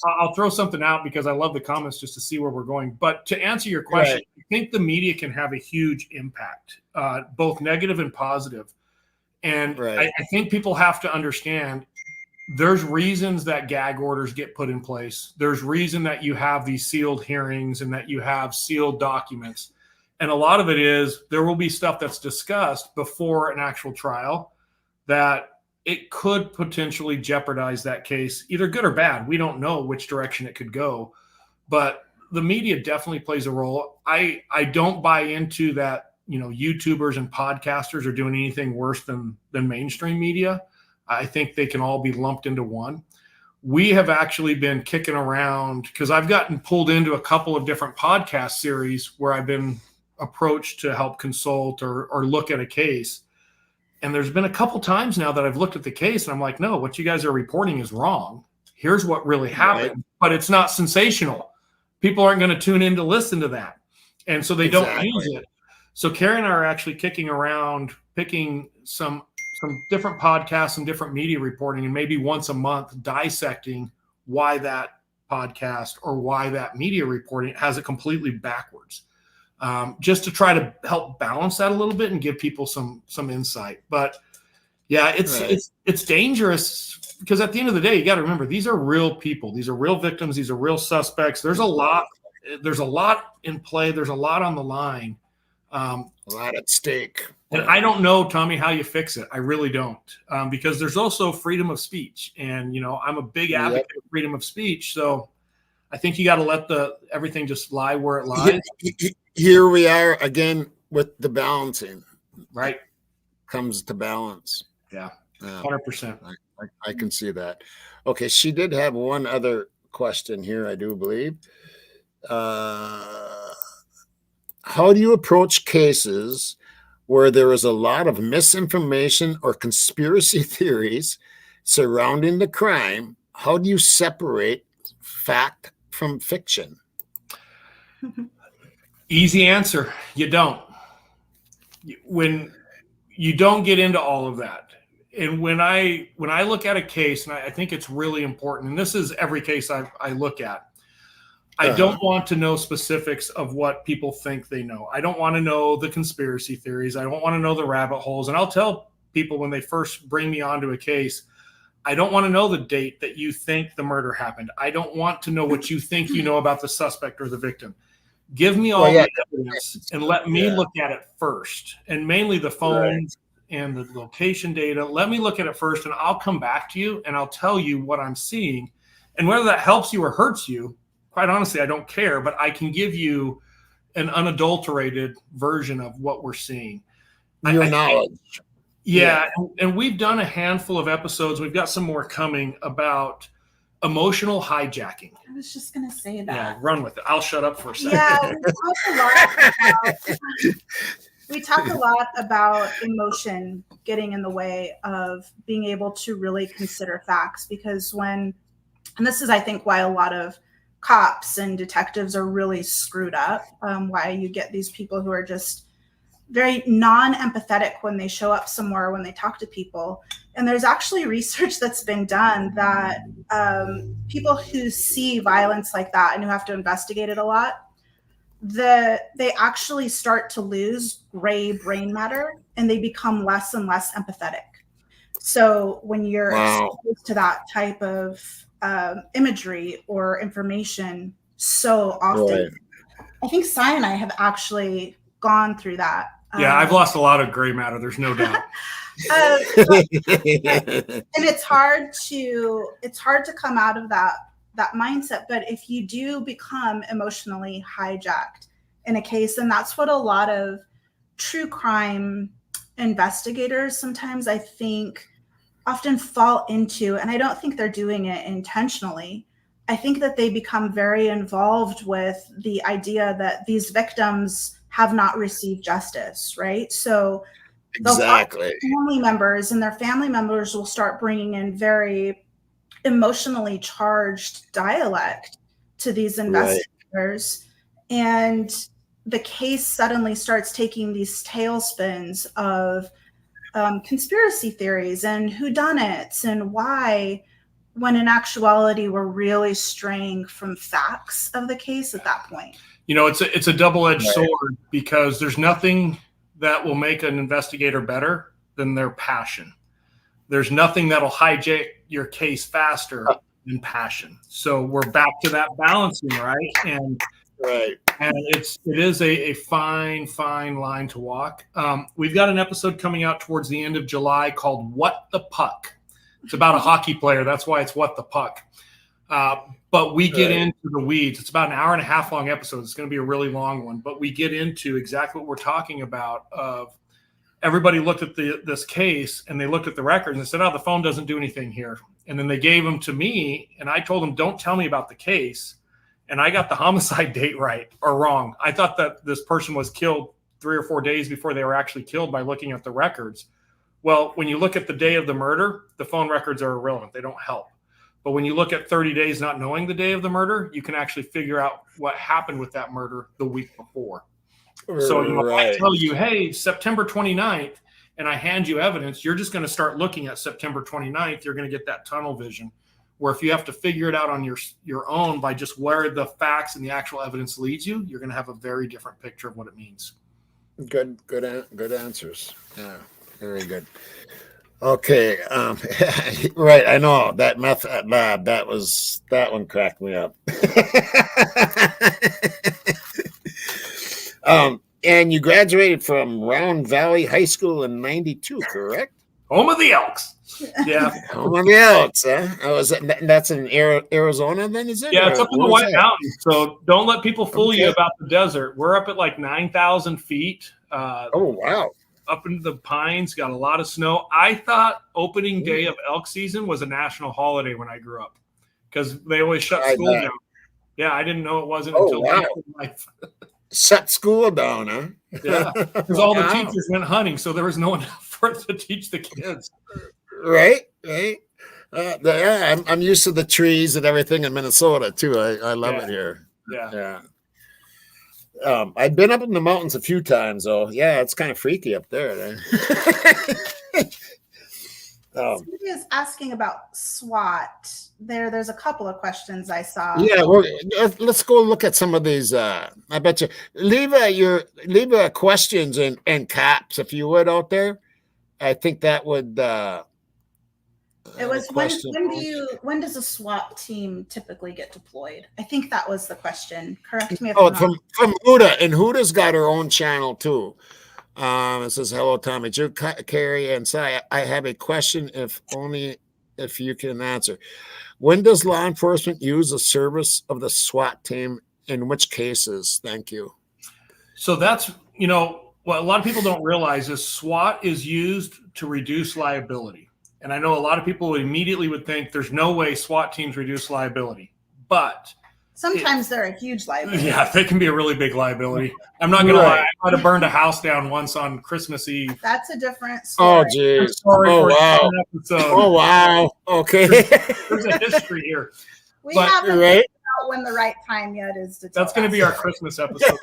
I'll throw something out because I love the comments just to see where we're going. But to answer your question, I think the media can have a huge impact, both negative and positive. And I think people have to understand there's reasons that gag orders get put in place. There's reason that you have these sealed hearings and that you have sealed documents. And a lot of it is there will be stuff that's discussed before an actual trial that it could potentially jeopardize that case, either good or bad. We don't know which direction it could go, but the media definitely plays a role. I don't buy into that, YouTubers and podcasters are doing anything worse than mainstream media. I think they can all be lumped into one. We have actually been kicking around because I've gotten pulled into a couple of different podcast series where I've been approached to help consult or look at a case. And there's been a couple times now that I've looked at the case and I'm like, no, what you guys are reporting is wrong. Here's what really happened, but it's not sensational. People aren't going to tune in to listen to that. And so they don't use it. So Keri and I are actually kicking around, picking some different podcasts and different media reporting, and maybe once a month dissecting why that podcast or why that media reporting has it completely backwards. just to try to help balance that a little bit and give people some insight. But yeah, it's dangerous because at the end of the day, you got to remember, these are real people. These are real victims. These are real suspects. There's a lot in play. There's a lot on the line.
A lot at stake.
And I don't know, Tommy, how you fix it. I really don't, because there's also freedom of speech. And, I'm a big advocate of freedom of speech. So I think you got to let everything just lie where it lies.
Here we are again with the balancing.
Right.
Comes to balance.
Yeah, 100%.
I can see that. Okay, she did have one other question here, I do believe. How do you approach cases where there is a lot of misinformation or conspiracy theories surrounding the crime? How do you separate fact from fiction?
Easy answer. You don't. When you don't get into all of that. And when I look at a case, and I think it's really important, and this is every case I look at, I don't want to know specifics of what people think they know. I don't want to know the conspiracy theories. I don't want to know the rabbit holes. And I'll tell people when they first bring me onto a case, I don't want to know the date that you think the murder happened. I don't want to know what you think you know about the suspect or the victim. Give me all the evidence and let me look at it first, and mainly the phones and the location data. Let me look at it first, and I'll come back to you and I'll tell you what I'm seeing. And whether that helps you or hurts you, quite honestly, I don't care, but I can give you an unadulterated version of what we're seeing.
Your knowledge.
Yeah. And we've done a handful of episodes. We've got some more coming about emotional hijacking.
I was just going to say that.
Yeah, run with it. I'll shut up for a second.
Yeah, we talk a lot about emotion getting in the way of being able to really consider facts, because and this is, I think, why a lot of cops and detectives are really screwed up, why you get these people who are just very non-empathetic when they show up somewhere, when they talk to people. And there's actually research that's been done that people who see violence like that and who have to investigate it a lot, they actually start to lose gray brain matter and they become less and less empathetic. So when you're exposed to that type of imagery or information so often, I think Cy and I have actually gone through that.
Yeah, I've lost a lot of gray matter. There's no doubt.
And it's hard to come out of that mindset. But if you do become emotionally hijacked in a case, and that's what a lot of true crime investigators sometimes, I think, often fall into, and I don't think they're doing it intentionally. I think that they become very involved with the idea that these victims have not received justice, right? So
exactly,
family members and their family members will start bringing in very emotionally charged dialect to these investigators, and the case suddenly starts taking these tailspins of conspiracy theories and whodunits and why, when in actuality we're really straying from facts of the case at that point.
It's a double-edged sword, because there's nothing that will make an investigator better than their passion. There's nothing that'll hijack your case faster than passion. So we're back to that balancing, right? And it is a fine line to walk. We've got an episode coming out towards the end of July called What the Puck. It's about a hockey player. That's why it's What the Puck. But we get into the weeds. It's about an hour and a half long episode. It's going to be a really long one, but we get into exactly what we're talking about. Of everybody looked at this case and they looked at the records and they said, "Oh, the phone doesn't do anything here." And then they gave them to me, and I told them, "Don't tell me about the case." And I got the homicide date right or wrong. I thought that this person was killed 3 or 4 days before they were actually killed by looking at the records. Well, when you look at the day of the murder, the phone records are irrelevant. They don't help. But when you look at 30 days not knowing the day of the murder, you can actually figure out what happened with that murder the week before. So if I tell you, hey, September 29th, and I hand you evidence, you're just going to start looking at September 29th. You're going to get that tunnel vision. where if you have to figure it out on your own by just where the facts and the actual evidence leads you, you're going to have a very different picture of what it means.
Good answers. Yeah, very good. Okay, right. I know that meth lab. That one cracked me up. And you graduated from Round Valley High School in '92, correct?
Home of the Elks. Yeah.
Home of the Elks, huh? That's in Arizona, then, is it?
Yeah, it's up in the White Mountains. So don't let people fool you about the desert. We're up at like 9,000 feet.
Oh, wow.
Up into the pines, got a lot of snow. I thought opening day of elk season was a national holiday when I grew up because they always shut school down. Yeah, I didn't know it wasn't until later in life.
Shut school down, huh?
Yeah, because all the teachers went hunting, so there was no one for to teach the kids.
Right. I'm used to the trees and everything in Minnesota too. I love it here. Yeah. I've been up in the mountains a few times, though. Yeah, it's kind of freaky up there.
Somebody is asking about SWAT. There's a couple of questions I saw.
Yeah, let's go look at some of these. I bet you leave your questions and caps if you would out there. I think that would.
It was when does a SWAT team typically get deployed? I think that was the question. Correct me if I'm wrong.
From Huda, and Huda's got her own channel too. It says, "Hello, Tommy, Joe, Keri, and Sai. I have a question, if you can answer. When does law enforcement use the service of the SWAT team? In which cases? Thank you."
So that's what a lot of people don't realize is SWAT is used to reduce liability. And I know a lot of people immediately would think there's no way SWAT teams reduce liability, but
sometimes they're a huge liability.
Yeah, they can be a really big liability. I'm not going to lie. I might have burned a house down once on Christmas Eve.
That's a different story.
Oh, geez. Oh, wow. Oh, wow. Okay.
There's a history here.
We haven't figured out when the right time yet is to tell.
That's going to be our Christmas episode.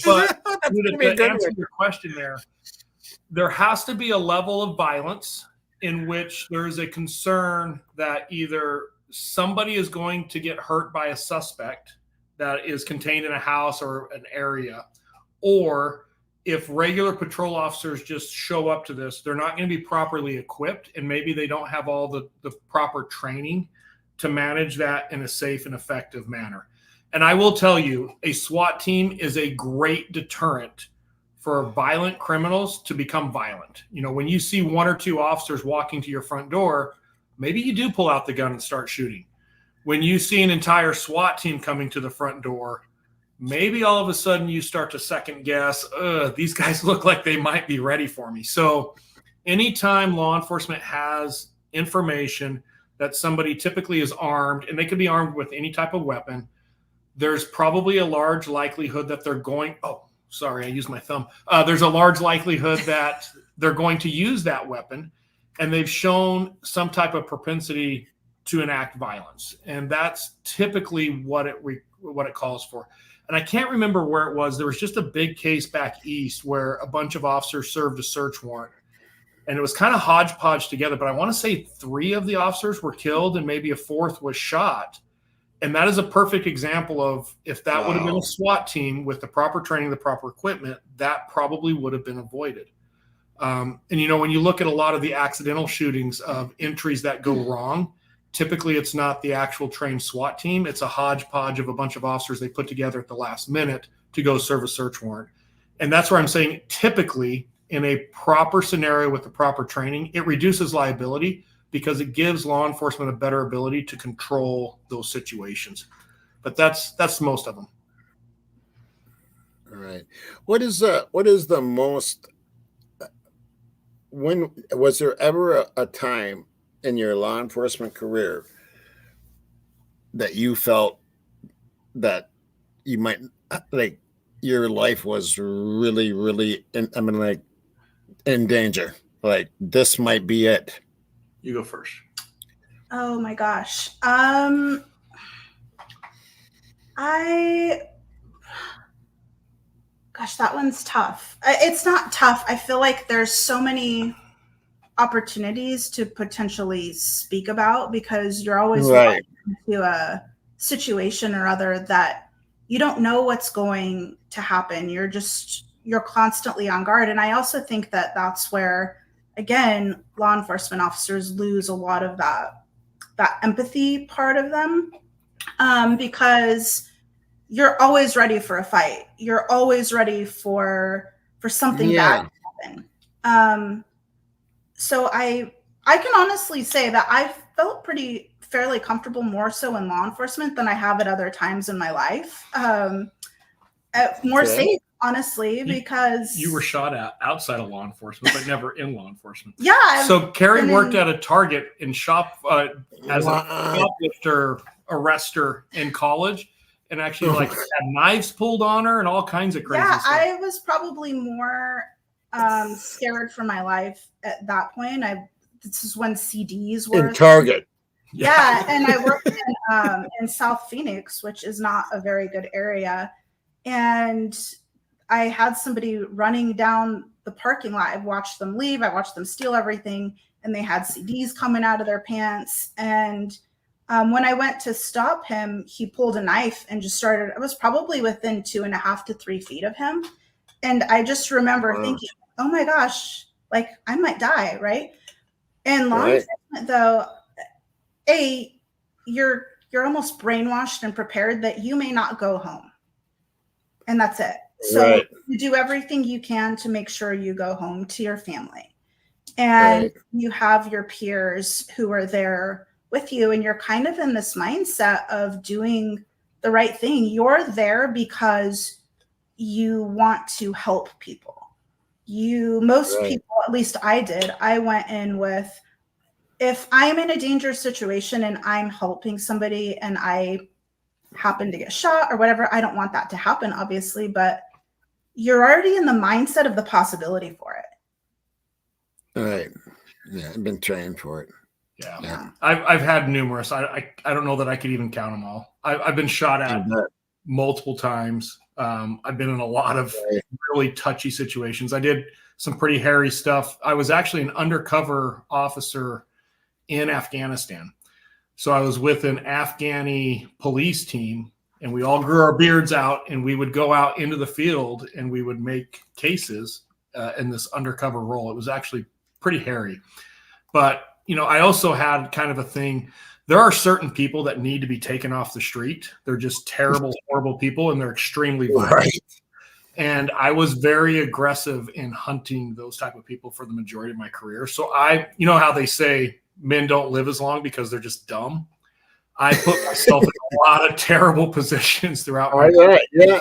But to answer your question there has to be a level of violence in which there is a concern that either somebody is going to get hurt by a suspect that is contained in a house or an area, or if regular patrol officers just show up to this, they're not going to be properly equipped, and maybe they don't have all the proper training to manage that in a safe and effective manner. And I will tell you, a SWAT team is a great deterrent for violent criminals to become violent. When you see one or two officers walking to your front door, maybe you do pull out the gun and start shooting. When you see an entire SWAT team coming to the front door, maybe all of a sudden you start to second guess, these guys look like they might be ready for me. So anytime law enforcement has information that somebody typically is armed, and they could be armed with any type of weapon, there's probably a large likelihood that they're going, sorry, I used my thumb. There's a large likelihood that they're going to use that weapon, and they've shown some type of propensity to enact violence. And that's typically what it calls for. And I can't remember where it was. There was just a big case back east where a bunch of officers served a search warrant. And it was kind of hodgepodge together, but I want to say 3 of the officers were killed and maybe a 4th was shot. And that is a perfect example of if that would have been a SWAT team with the proper training, the proper equipment, that probably would have been avoided. And, when you look at a lot of the accidental shootings of entries that go wrong, typically it's not the actual trained SWAT team. It's a hodgepodge of a bunch of officers they put together at the last minute to go serve a search warrant. And that's where I'm saying typically in a proper scenario with the proper training, it reduces liability because it gives law enforcement a better ability to control those situations. But that's most of them.
All right. What is the most, when was there ever a time in your law enforcement career that you felt that you might, like, your life was really, really in danger? Like, this might be it.
You go first.
Oh my gosh. Gosh, that one's tough. It's not tough. I feel like there's so many opportunities to potentially speak about, because you're always
Right.
into a situation or other that you don't know what's going to happen. You're constantly on guard. And I also think that that's where, again, law enforcement officers lose a lot of that empathy part of them, because you're always ready for a fight. You're always ready for something bad to happen. So I can honestly say that I felt fairly comfortable, more so in law enforcement than I have at other times in my life. More safe, honestly, because
you were shot at outside of law enforcement, but never in law enforcement.
Yeah.
So Keri worked at a Target in as a shoplifter arrester in college, and actually like had knives pulled on her and all kinds of crazy stuff.
I was probably more scared for my life at that point. This is when CDs were
in Target.
Yeah, and I worked in South Phoenix, which is not a very good area. And I had somebody running down the parking lot. I watched them leave. I watched them steal everything, and they had CDs coming out of their pants. And when I went to stop him, he pulled a knife and just started. I was probably within 2.5 to 3 feet of him. And I just remember thinking, oh my gosh, like I might die, right? And law enforcement, though, you're almost brainwashed and prepared that you may not go home. And that's it. So you do everything you can to make sure you go home to your family. And you have your peers who are there with you, and you're kind of in this mindset of doing the right thing. You're there because you want to help people. Most people, at least I did, I went in with, if I'm in a dangerous situation and I'm helping somebody and I happen to get shot or whatever, I don't want that to happen, obviously, but you're already in the mindset of the possibility for it.
Right. Yeah, I've been trained for it.
Yeah. I've had numerous. I don't know that I could even count them all. I've been shot at multiple times. I've been in a lot of really touchy situations. I did some pretty hairy stuff. I was actually an undercover officer in Afghanistan. So I was with an Afghani police team, and we all grew our beards out, and we would go out into the field and we would make cases in this undercover role. It was actually pretty hairy. But, I also had kind of a thing. There are certain people that need to be taken off the street. They're just terrible, horrible people, and they're extremely violent. Right. And I was very aggressive in hunting those type of people for the majority of my career. So how they say men don't live as long because they're just dumb. I put myself in a lot of terrible positions throughout my career.
Yeah,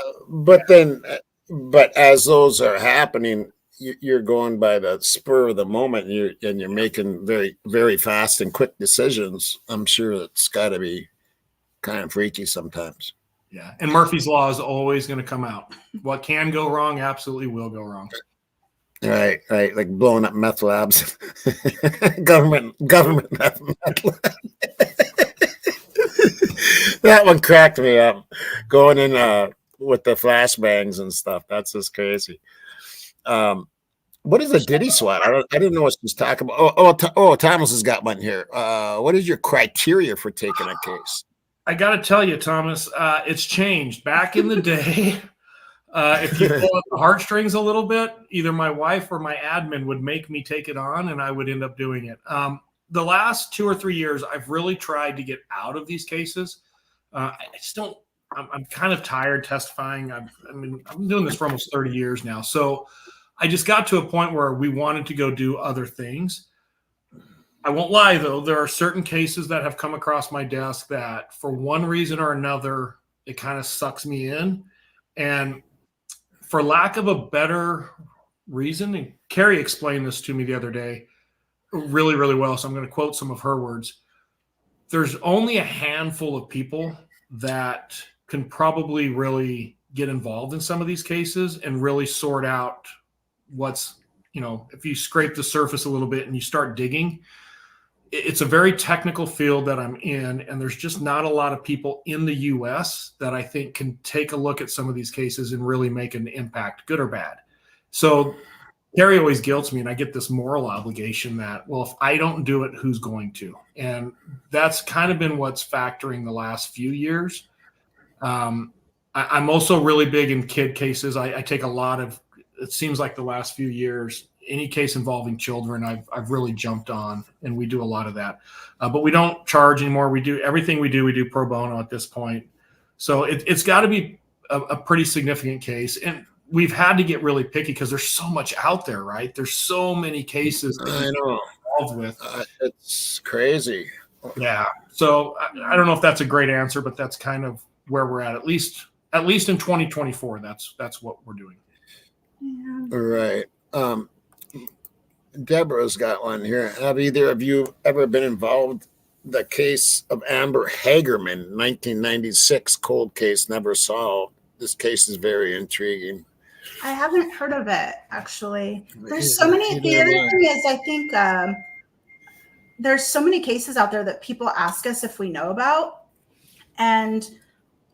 but as those are happening, you're going by the spur of the moment, and you're making very, very fast and quick decisions. I'm sure it's got to be kind of freaky sometimes.
Yeah, and Murphy's Law is always going to come out. What can go wrong absolutely will go wrong.
Right, like blowing up meth labs, government meth labs. That one cracked me up. Going in with the flashbangs and stuff. That's just crazy. What is a Diddy SWAT? I didn't know what she's talking about. Thomas has got one here. What is your criteria for taking a case?
I got to tell you, Thomas, it's changed. Back in the day, if you pull up the heartstrings a little bit, either my wife or my admin would make me take it on, and I would end up doing it. The last 2 or 3 years, I've really tried to get out of these cases. I just don't. I'm kind of tired testifying. I've been doing this for almost 30 years now, so I just got to a point where we wanted to go do other things. I won't lie, though. There are certain cases that have come across my desk that, for one reason or another, it kind of sucks me in. And for lack of a better reason, and Keri explained this to me the other day really, really well, so I'm going to quote some of her words. There's only a handful of people that can probably really get involved in some of these cases and really sort out what's, if you scrape the surface a little bit and you start digging. It's a very technical field that I'm in, and there's just not a lot of people in the U.S. that I think can take a look at some of these cases and really make an impact, good or bad. So Keri always guilts me, and I get this moral obligation that, well, if I don't do it, who's going to? And that's kind of been what's factoring the last few years. I'm also really big in kid cases. I take a lot of, it seems like the last few years, any case involving children, I've really jumped on, and we do a lot of that. But we don't charge anymore. We do everything we do pro bono at this point. So it's got to be a pretty significant case. And we've had to get really picky because there's so much out there, right? There's so many cases that
I know.
involved with.
It's crazy.
Yeah. So I don't know if that's a great answer, but that's kind of where we're at least in 2024. That's what we're doing.
Yeah.
Right. Deborah's got one here. Have either of you ever been involved in the case of Amber Hagerman, 1996 cold case never solved? This case is very intriguing.
I haven't heard of it, actually. There's so many. The other thing is, I think there's so many cases out there that people ask us if we know about. And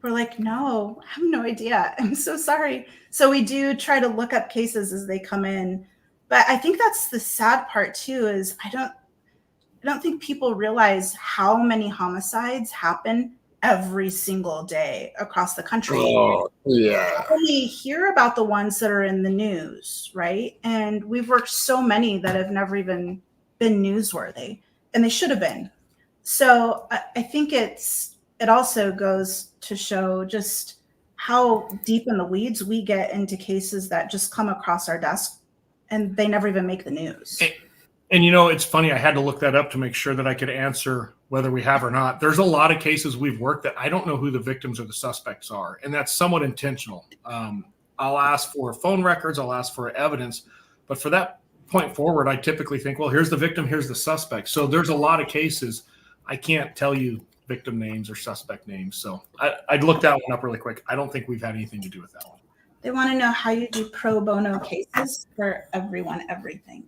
we're like, no, I have no idea. I'm so sorry. So we do try to look up cases as they come in. But I think that's the sad part, too, is I don't think people realize how many homicides happen every single day across the country.
Oh, yeah.
We hear about the ones that are in the news, right? And we've worked so many that have never even been newsworthy, and they should have been. So I think it also goes to show just how deep in the weeds we get into cases that just come across our desk and they never even make the news.
And it's funny, I had to look that up to make sure that I could answer whether we have or not. There's a lot of cases we've worked that I don't know who the victims or the suspects are, and that's somewhat intentional. I'll ask for phone records, I'll ask for evidence, but for that point forward, I typically think, well, here's the victim, here's the suspect. So there's a lot of cases I can't tell you victim names or suspect names. So I'd look that one up really quick. I don't think we've had anything to do with that one.
They want to know how you do pro bono cases for everyone, everything.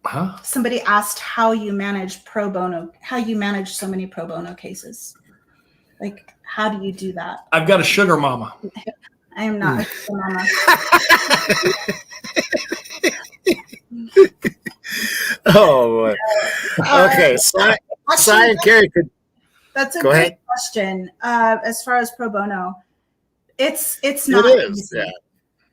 Huh?
Somebody asked how you manage pro bono, how you manage so many pro bono cases. Like, how do you do that?
I've got a sugar mama.
I am not a sugar mama.
Oh, boy. Okay. Cy and Keri could.
That's a
Go
great
ahead.
question. As far as pro bono, it's not easy.
Yeah.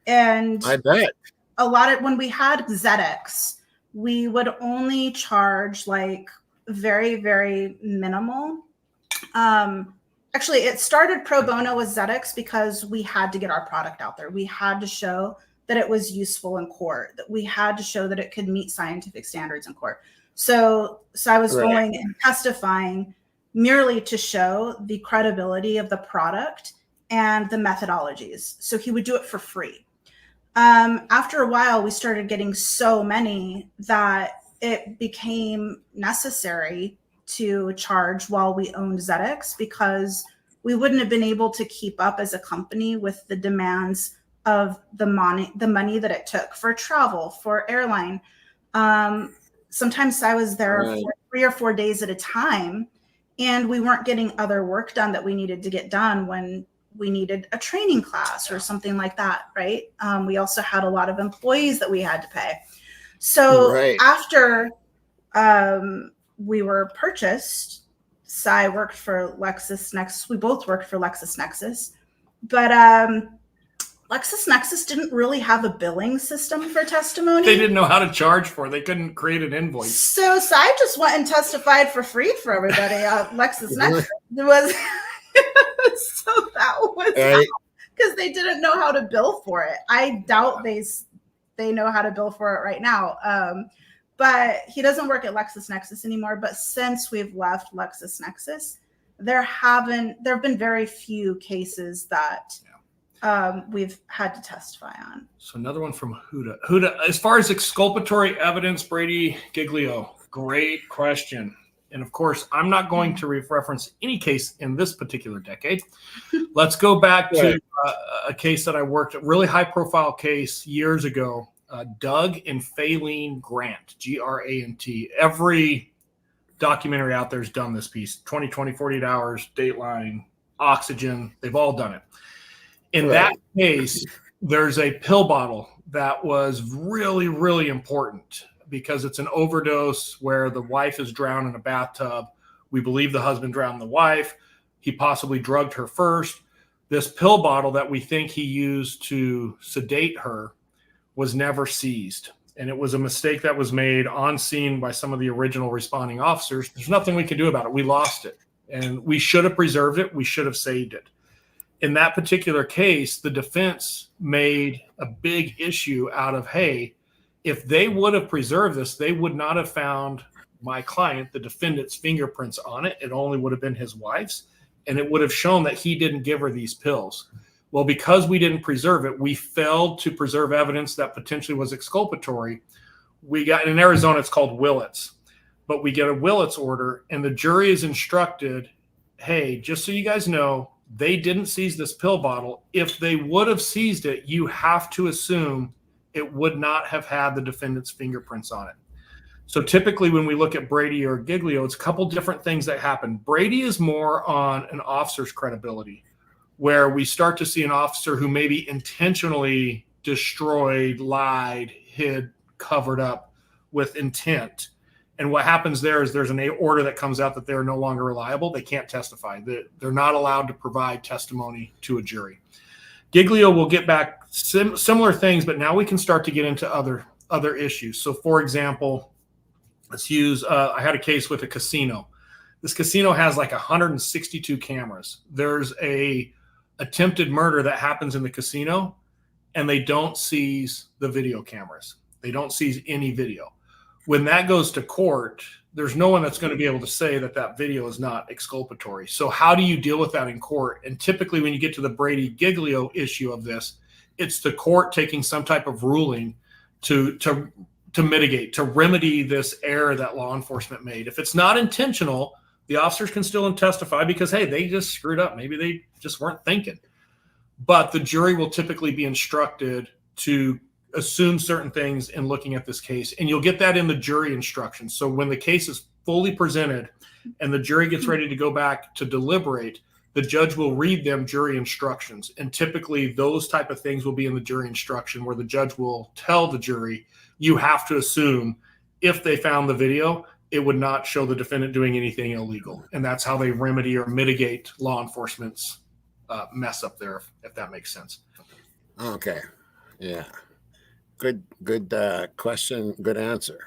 And
I bet.
a lot of, when we had ZX, we would only charge like very, very minimal. Actually, it started pro bono with ZX because we had to get our product out there. We had to show that it was useful in court, that we had to show that it could meet scientific standards in court. So I was going and testifying merely to show the credibility of the product and the methodologies. So he would do it for free. After a while, we started getting so many that it became necessary to charge while we owned ZX, because we wouldn't have been able to keep up as a company with the demands of the money that it took for travel, for airline. Sometimes I was there for 3 or 4 days at a time, and we weren't getting other work done that we needed to get done when we needed a training class or something like that, right? We also had a lot of employees that we had to pay. So after we were purchased, Cy worked for LexisNexis. We both worked for LexisNexis, but LexisNexis didn't really have a billing system for testimony.
They didn't know how to charge for it. They couldn't create an invoice.
So Cy just went and testified for free for everybody. LexisNexis was... So that was because they didn't know how to bill for it. I doubt they know how to bill for it right now. But he doesn't work at LexisNexis anymore. But since we've left LexisNexis, there have been very few cases that we've had to testify on.
So another one from Huda. Huda, as far as exculpatory evidence, Brady Giglio, great question. And of course, I'm not going to reference any case in this particular decade. Let's go back to a case that I worked, a really high profile case years ago. Doug and Faylene Grant, Grant. Every documentary out there has done this piece. 2020, 48 Hours, Dateline, Oxygen, they've all done it. In that case, there's a pill bottle that was really, really important because it's an overdose where the wife is drowned in a bathtub. We believe the husband drowned the wife. He possibly drugged her first. This pill bottle that we think he used to sedate her was never seized. And it was a mistake that was made on scene by some of the original responding officers. There's nothing we can do about it. We lost it. And we should have preserved it. We should have saved it. In that particular case, the defense made a big issue out of, hey, if they would have preserved this, they would not have found my client, the defendant's fingerprints on it. It only would have been his wife's. And it would have shown that he didn't give her these pills. Well, because we didn't preserve it, we failed to preserve evidence that potentially was exculpatory. We got, in Arizona, it's called Willets, but we get a Willets order and the jury is instructed, hey, just so you guys know, they didn't seize this pill bottle. If they would have seized it, you have to assume it would not have had the defendant's fingerprints on it. So typically when we look at Brady or Giglio, it's a couple different things that happen. Brady is more on an officer's credibility, where we start to see an officer who maybe intentionally destroyed, lied, hid, covered up with intent. And what happens there is there's an order that comes out that they're no longer reliable. They can't testify. They're not allowed to provide testimony to a jury. Giglio will get back similar things, but now we can start to get into other issues. So for example, let's use, I had a case with a casino. This casino has like 162 cameras. There's a attempted murder that happens in the casino and they don't seize the video cameras. They don't seize any video. When that goes to court, there's no one that's going to be able to say that that video is not exculpatory. So how do you deal with that in court? And typically when you get to the Brady Giglio issue of this, it's the court taking some type of ruling to mitigate, to remedy this error that law enforcement made. If it's not intentional, the officers can still testify because, hey, they just screwed up. Maybe they just weren't thinking. But the jury will typically be instructed to assume certain things in looking at this case. And you'll get that in the jury instructions. So when the case is fully presented and the jury gets ready to go back to deliberate, the judge will read them jury instructions. And typically those type of things will be in the jury instruction where the judge will tell the jury, you have to assume if they found the video, it would not show the defendant doing anything illegal. And that's how they remedy or mitigate law enforcement's mess up there, if that makes sense.
Okay. Yeah. Good question. Good answer.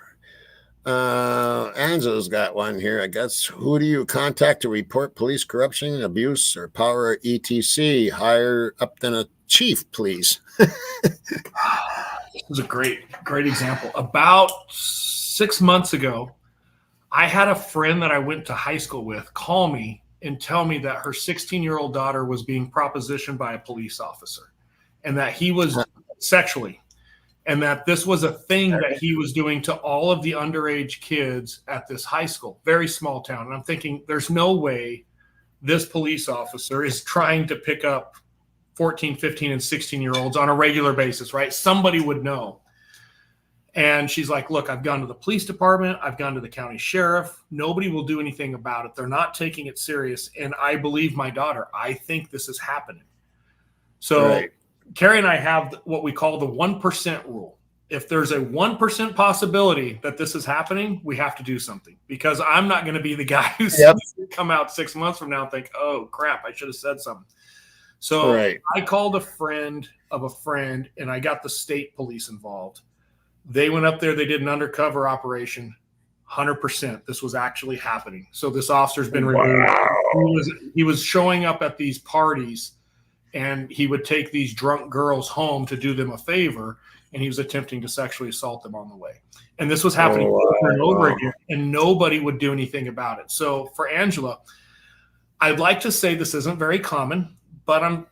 Angela's got one here, I guess. Who do you contact to report police corruption, abuse, or power, etc.? Higher up than a chief, please.
This is a great example. About 6 months ago, I had a friend that I went to high school with call me and tell me that her 16-year-old daughter was being propositioned by a police officer and that he was sexually, and that this was a thing that he was doing to all of the underage kids at this high school, very small town. And I'm thinking, there's no way this police officer is trying to pick up 14, 15, and 16-year-olds on a regular basis, right? Somebody would know. And she's like, look, I've gone to the police department. I've gone to the county sheriff. Nobody will do anything about it. They're not taking it serious. And I believe my daughter. I think this is happening. So right. Keri and I have what we call the 1% rule. If there's a 1% possibility that this is happening, we have to do something, because I'm not going to be the guy who's come out 6 months from now and think, oh, crap, I should have said something. So right. I called a friend of a friend, and I got the state police involved. They went up there. They did an undercover operation. 100%. This was actually happening. So this officer's been removed. He was showing up at these parties, and he would take these drunk girls home to do them a favor, and he was attempting to sexually assault them on the way. And this was happening over and over again, and nobody would do anything about it. So for Angela, I'd like to say this isn't very common, but I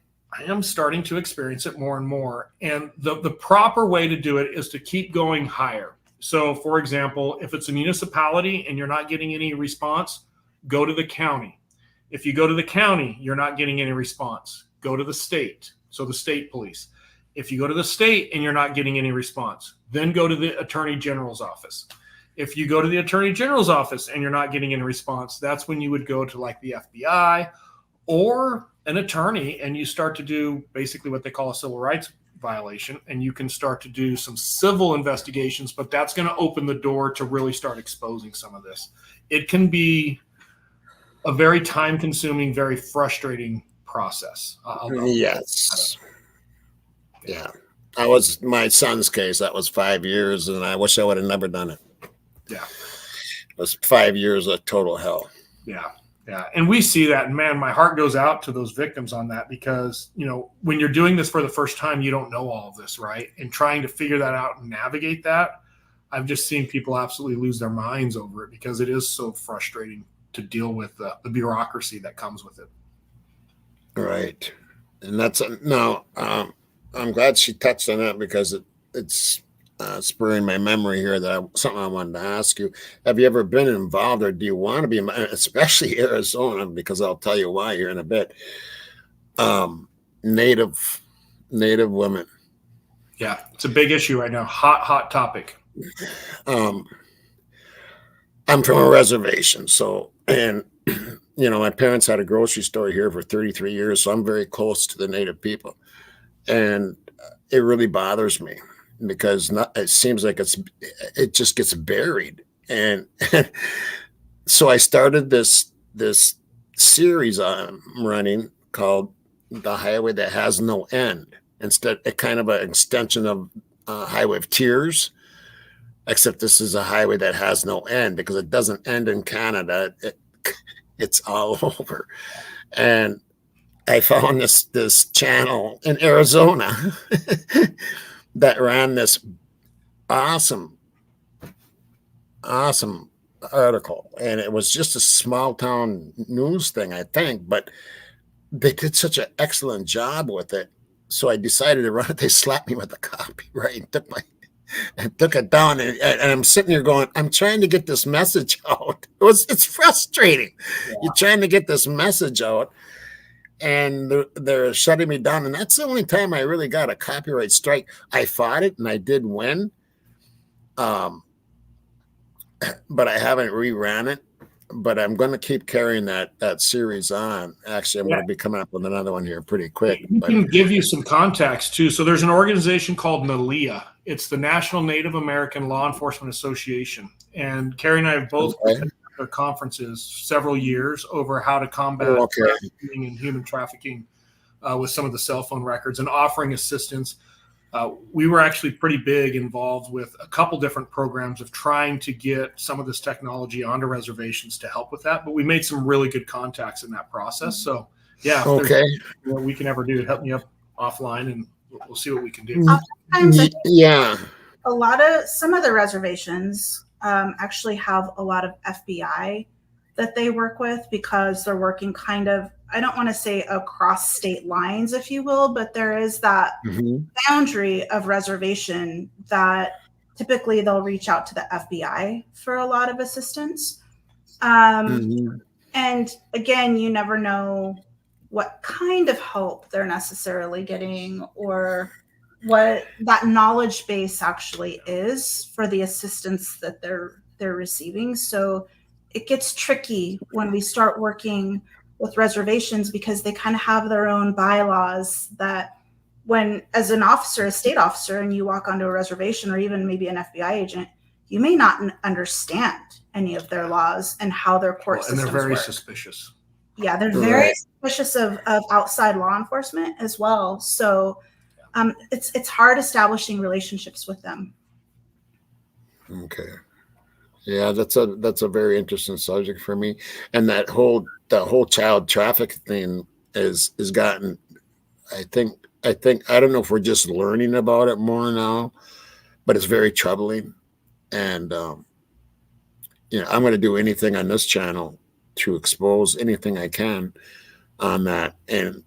am starting to experience it more and more. And the proper way to do it is to keep going higher. So for example, if it's a municipality and you're not getting any response, go to the county. If you go to the county, you're not getting any response, go to the state. So the state police. If you go to the state and you're not getting any response, then go to the attorney general's office. If you go to the attorney general's office and you're not getting any response, that's when you would go to like the FBI or an attorney, and you start to do basically what they call a civil rights violation, and you can start to do some civil investigations, but that's going to open the door to really start exposing some of this. It can be a very time-consuming, very frustrating process.
Yes. Yeah. That was my son's case. That was 5 years, and I wish I would have never done it.
Yeah.
It was 5 years of total hell.
Yeah. Yeah. And we see that, and man, my heart goes out to those victims on that, because, you know, when you're doing this for the first time, you don't know all of this, right? And trying to figure that out and navigate that, I've just seen people absolutely lose their minds over it, because it is so frustrating to deal with the bureaucracy that comes with it.
Right. And that's no, I'm glad she touched on that, because it's spurring my memory here that something I wanted to ask you. Have you ever been involved, or do you want to be, especially Arizona, because I'll tell you why here in a bit, Native women?
Yeah, it's a big issue right now. Hot topic.
I'm from a reservation, so, and you know, my parents had a grocery store here for 33 years, so I'm very close to the Native people, and it really bothers me, because it seems like it just gets buried. And so I started this series I'm running called The Highway That Has No End. Instead, a kind of an extension of Highway of Tears, except this is a highway that has no end, because it doesn't end in Canada. It's all over. And I found this channel in Arizona that ran this awesome article. And it was just a small town news thing, I think, but they did such an excellent job with it. So I decided to run it. They slapped me with a copyright and took it down. And I'm sitting here going, I'm trying to get this message out. It's frustrating. Yeah. You're trying to get this message out, and they're shutting me down. And that's the only time I really got a copyright strike. I fought it, and I did win. But I haven't reran it. But I'm going to keep carrying that series on. Actually, I'm going to be coming up with another one here pretty quick.
I can give you some context, too. So there's an organization called NALEA. It's the National Native American Law Enforcement Association. And Keri and I have both attended their conferences several years over how to combat trafficking and human trafficking with some of the cell phone records and offering assistance. We were actually pretty big involved with a couple different programs of trying to get some of this technology onto reservations to help with that. But we made some really good contacts in that process. So, yeah, if there's what we can ever do to help me up offline, and we'll see what we can do.
Yeah.
Some of the reservations actually have a lot of FBI that they work with, because they're working kind of, I don't want to say across state lines, if you will, but there is that boundary of reservation that typically they'll reach out to the FBI for a lot of assistance. And again, you never know what kind of help they're necessarily getting, or what that knowledge base actually is for the assistance that they're receiving. So it gets tricky when we start working with reservations, because they kind of have their own bylaws that, when as an officer, a state officer, and you walk onto a reservation, or even maybe an FBI agent, you may not understand any of their laws and how their court systems
work. And they're very
work.
Suspicious.
Yeah, they're very suspicious of outside law enforcement as well. So it's hard establishing relationships with them.
Okay. Yeah, that's a very interesting subject for me. And that whole child trafficking thing is gotten, I think I don't know if we're just learning about it more now, but it's very troubling. And I'm going to do anything on this channel to expose anything I can on that. And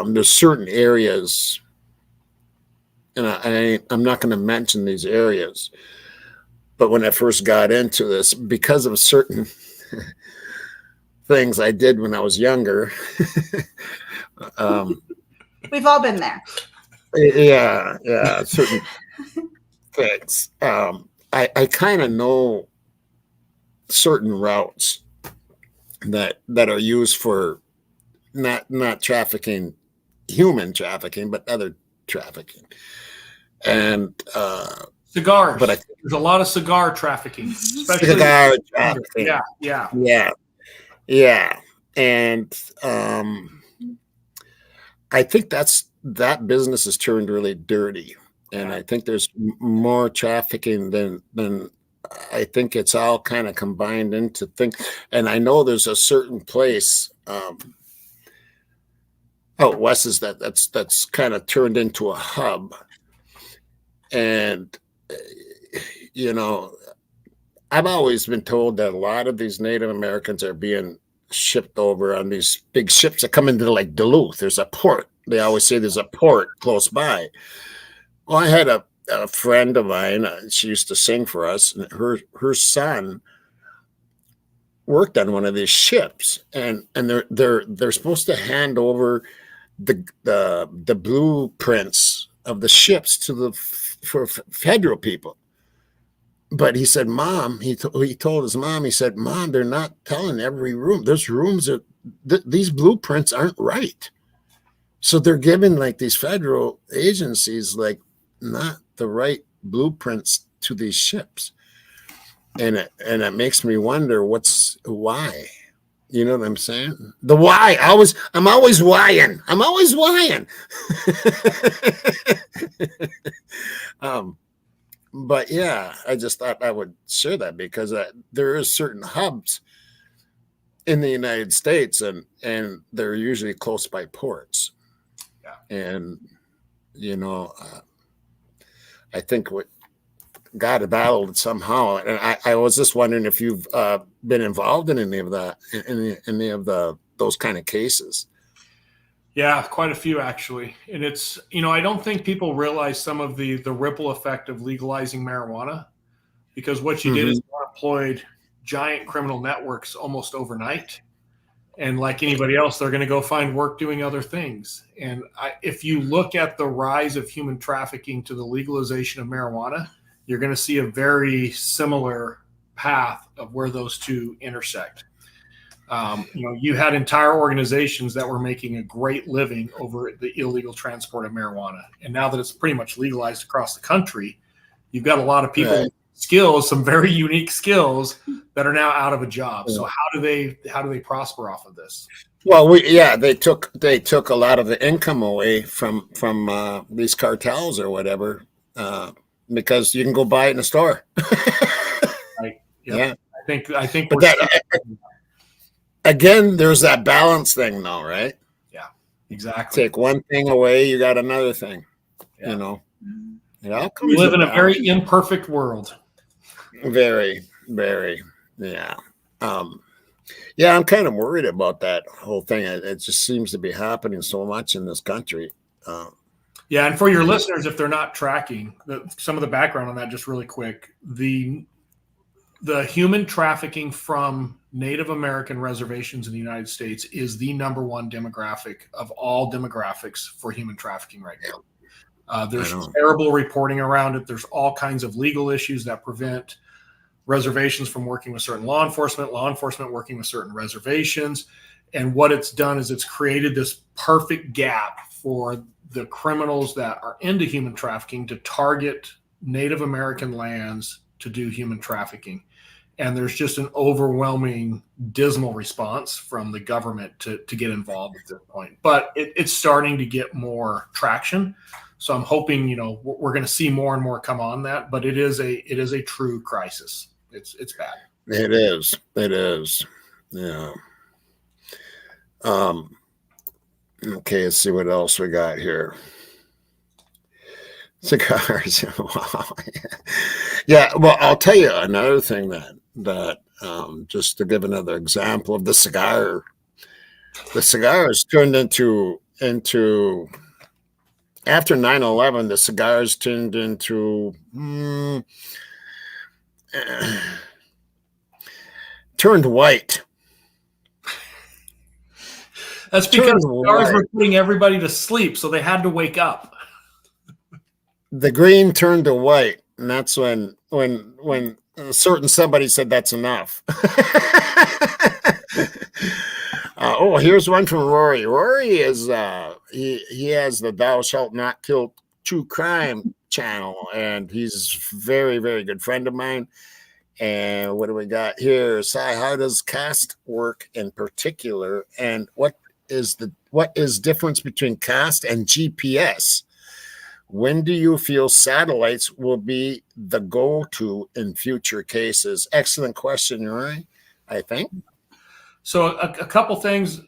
there's certain areas, and I'm not going to mention these areas, but when I first got into this, because of certain things I did when I was younger,
we've all been there.
Yeah, certain things. I kind of know certain routes that are used for not trafficking, human trafficking, but other trafficking. And
cigars.
But
there's a lot of cigar trafficking, especially
cigar trafficking.
Yeah.
And I think that business has turned really dirty. And I think there's more trafficking than I think it's all kind of combined into things. And I know there's a certain place out west is that's kind of turned into a hub. And I've always been told that a lot of these Native Americans are being shipped over on these big ships that come into like Duluth. There's a port. They always say there's a port close by. Well, I had a friend of mine. She used to sing for us, and her son worked on one of these ships, and they're supposed to hand over the blueprints of the ships for federal people. But he said, Mom, he told his mom, he said, Mom, they're not telling every room. There's rooms that these blueprints aren't right. So they're giving like these federal agencies like not the right blueprints to these ships. And it makes me wonder why. You know what I'm saying? The why. I'm always whying. But yeah, I just thought I would share that because there is certain hubs in the United States, and they're usually close by ports. Yeah. And I think what got battled somehow, and I was just wondering if you've been involved in any of that, in any of those kind of cases.
Yeah, quite a few actually. And it's, I don't think people realize some of the ripple effect of legalizing marijuana, because what you did is you employed giant criminal networks almost overnight. And like anybody else, they're going to go find work doing other things. And if you look at the rise of human trafficking to the legalization of marijuana, you're going to see a very similar path of where those two intersect. You had entire organizations that were making a great living over the illegal transport of marijuana. And now that it's pretty much legalized across the country, you've got a lot of people with skills, some very unique skills that are now out of a job. So how do they prosper off of this?
Well, they took a lot of the income away from these cartels or whatever, because you can go buy it in a store. Yeah. I think but again, there's that balance thing though, right?
Yeah, exactly.
Take one thing away, you got another thing. Yeah.
We live in a very imperfect world.
Very, very. Yeah. Yeah, I'm kind of worried about that whole thing. It just seems to be happening so much in this country.
Yeah, and for your listeners, if they're not tracking, some of the background on that, just really quick, the human trafficking from Native American reservations in the United States is the number one demographic of all demographics for human trafficking right now. There's terrible reporting around it. There's all kinds of legal issues that prevent reservations from working with certain law enforcement working with certain reservations. And what it's done is it's created this perfect gap for the criminals that are into human trafficking to target Native American lands to do human trafficking. And there's just an overwhelming, dismal response from the government to get involved at this point. But it's starting to get more traction. So I'm hoping, we're going to see more and more come on that. But it is a true crisis. It's bad.
It is. Yeah. Okay, let's see what else we got here. Cigars. Yeah, well, I'll tell you another thing that just to give another example of the cigar has turned into after 9/11, the cigars turned into turned white.
That's because cigars were putting everybody to sleep, so they had to wake up.
The green turned to white, and that's when a certain somebody said that's enough. Here's one from Rory. Rory is he has the Thou Shalt Not Kill True Crime channel, and he's very, very good friend of mine. And what do we got here? Sai, how does CAST work in particular, and what is difference between CAST and GPS? When do you feel satellites will be the go-to in future cases? Excellent question, Rory, I think.
So a couple things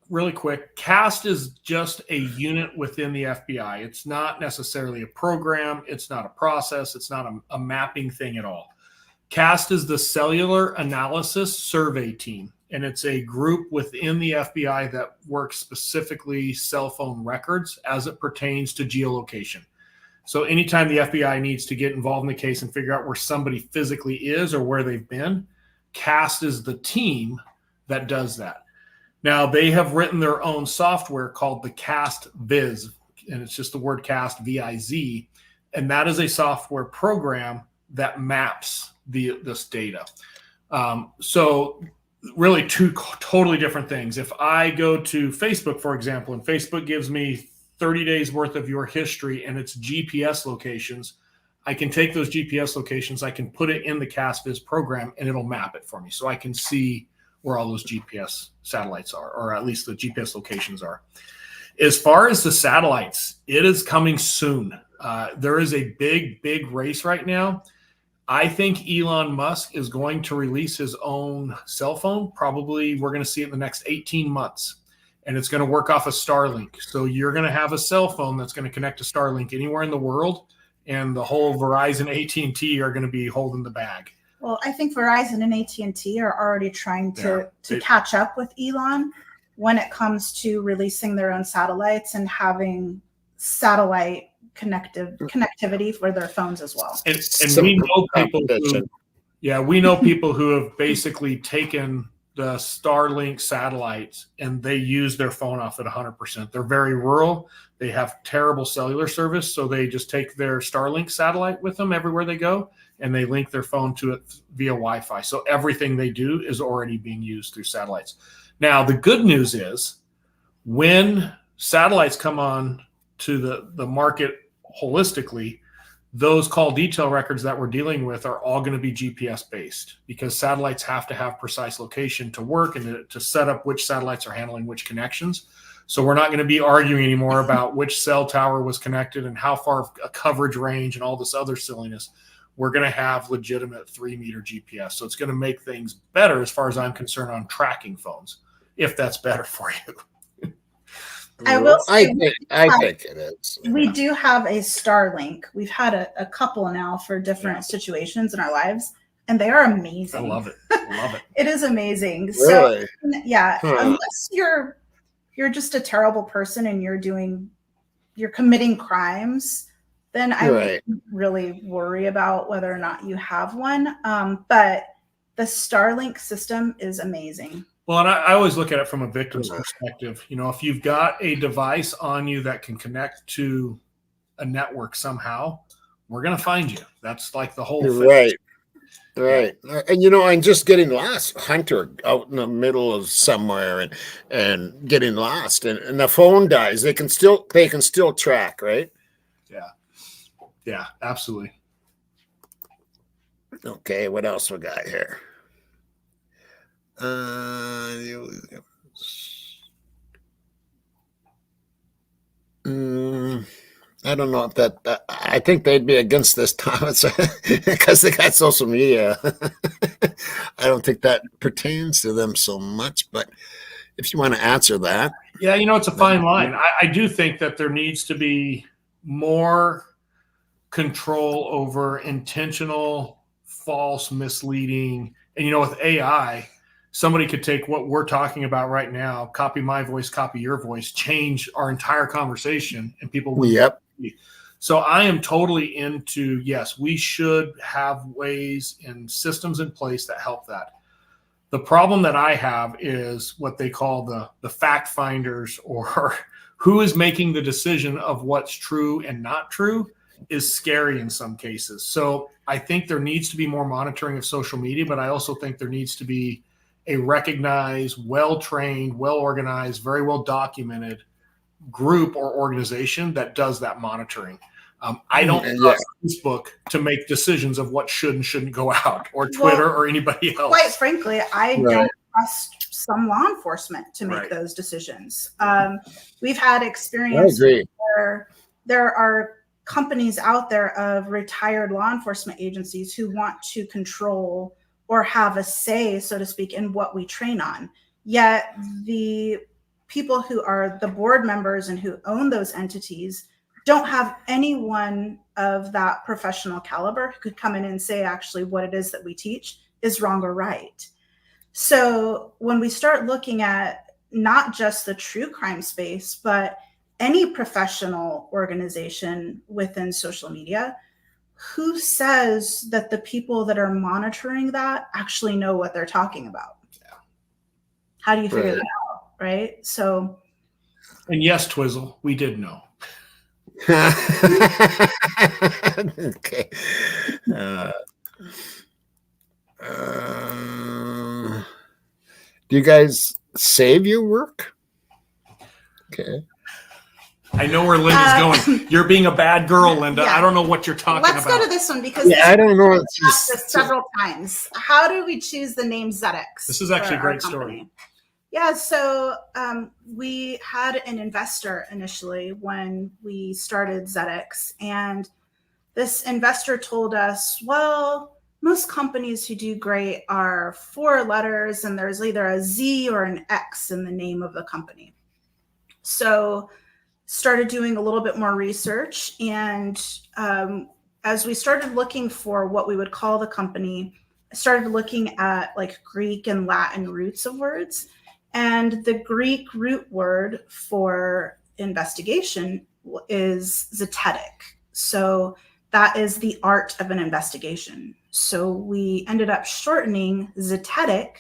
really quick. CAST is just a unit within the FBI. It's not necessarily a program. It's not a process. It's not a mapping thing at all. CAST is the Cellular Analysis Survey Team, and it's a group within the FBI that works specifically cell phone records as it pertains to geolocation. So anytime the FBI needs to get involved in the case and figure out where somebody physically is or where they've been, CAST is the team that does that. Now, they have written their own software called the CAST Viz, and it's just the word CAST, V-I-Z, and that is a software program that maps this data. So really two totally different things. If I go to Facebook, for example, and Facebook gives me 30 days worth of your history and its GPS locations, I can take those GPS locations, I can put it in the CAST Viz program, and it'll map it for me. So I can see where all those GPS satellites are, or at least the GPS locations are. As far as the satellites, it is coming soon. There is a big race right now. I think Elon Musk is going to release his own cell phone. Probably we're going to see it in the next 18 months. And it's going to work off of Starlink. So you're going to have a cell phone that's going to connect to Starlink anywhere in the world. And the whole Verizon, AT&T are going to be holding the bag.
Well, I think Verizon and AT&T are already trying to catch up with Elon when it comes to releasing their own satellites and having satellite connectivity for their phones as well.
And we know people who have basically taken the Starlink satellites and they use their phone off at 100%. They're very rural. They have terrible cellular service. So they just take their Starlink satellite with them everywhere they go, and they link their phone to it via Wi-Fi. So everything they do is already being used through satellites. Now, the good news is when satellites come on to the market holistically, those call detail records that we're dealing with are all going to be GPS based, because satellites have to have precise location to work and to set up which satellites are handling which connections. So we're not going to be arguing anymore about which cell tower was connected and how far a coverage range and all this other silliness. We're going to have legitimate 3-meter GPS. So it's going to make things better as far as I'm concerned on tracking phones, if that's better for you.
I will say
I think it is.
We do have a Starlink. We've had a couple now for different situations in our lives, and they are amazing.
I love it.
It is amazing.
Really?
So yeah, unless you're just a terrible person and you're committing crimes, then I wouldn't really worry about whether or not you have one. But the Starlink system is amazing.
Well, and I always look at it from a victim's perspective. You know, if you've got a device on you that can connect to a network somehow, we're going to find you. That's like the whole thing.
Right. And, you know, I'm just getting lost. Hunter out in the middle of somewhere and getting lost, and the phone dies. They can still track, right? Yeah, absolutely. Okay, what else we got here? I don't know if that. I think they'd be against this, Thomas, because they got social media. I don't think that pertains to them so much. But if you want to answer that,
yeah, you know, it's a fine line. I do think that there needs to be more control over intentional, false, misleading, and you know, with AI. Somebody could take what we're talking about right now, copy my voice, copy your voice, change our entire conversation, and people will.
Yep.
So I am totally into, yes, we should have ways and systems in place that help that. The problem that I have is what they call the fact finders, or who is making the decision of what's true and not true, is scary in some cases. So I think there needs to be more monitoring of social media, but I also think there needs to be a recognized, well-trained, well-organized, very well-documented group or organization that does that monitoring. I don't trust Facebook to make decisions of what should and shouldn't go out, or Twitter, or anybody else.
Quite frankly, I don't trust some law enforcement to make those decisions. We've had experience where there are companies out there of retired law enforcement agencies who want to control or have a say, so to speak, in what we train on. Yet the people who are the board members and who own those entities don't have anyone of that professional caliber who could come in and say actually what it is that we teach is wrong or right. So when we start looking at not just the true crime space, but any professional organization within social media, who says that the people that are monitoring that actually know what they're talking about? Yeah. How do you figure that out, right? So,
and yes, Twizzle, we did know.
Okay. Do you guys save your work? Okay.
I know where Linda's going. You're being a bad girl, Linda. I don't know what you're talking about.
Let's go to this one because
I don't know.
It's asked this several times. How do we choose the name ZEDX?
This is actually a great story.
Yeah, so we had an investor initially when we started ZEDX, and this investor told us, well, most companies who do great are 4 letters, and there's either a Z or an X in the name of the company. So started doing a little bit more research, and as we started looking for what we would call the company, I started looking at like Greek and Latin roots of words. And the Greek root word for investigation is zetetic. So that is the art of an investigation. So we ended up shortening zetetic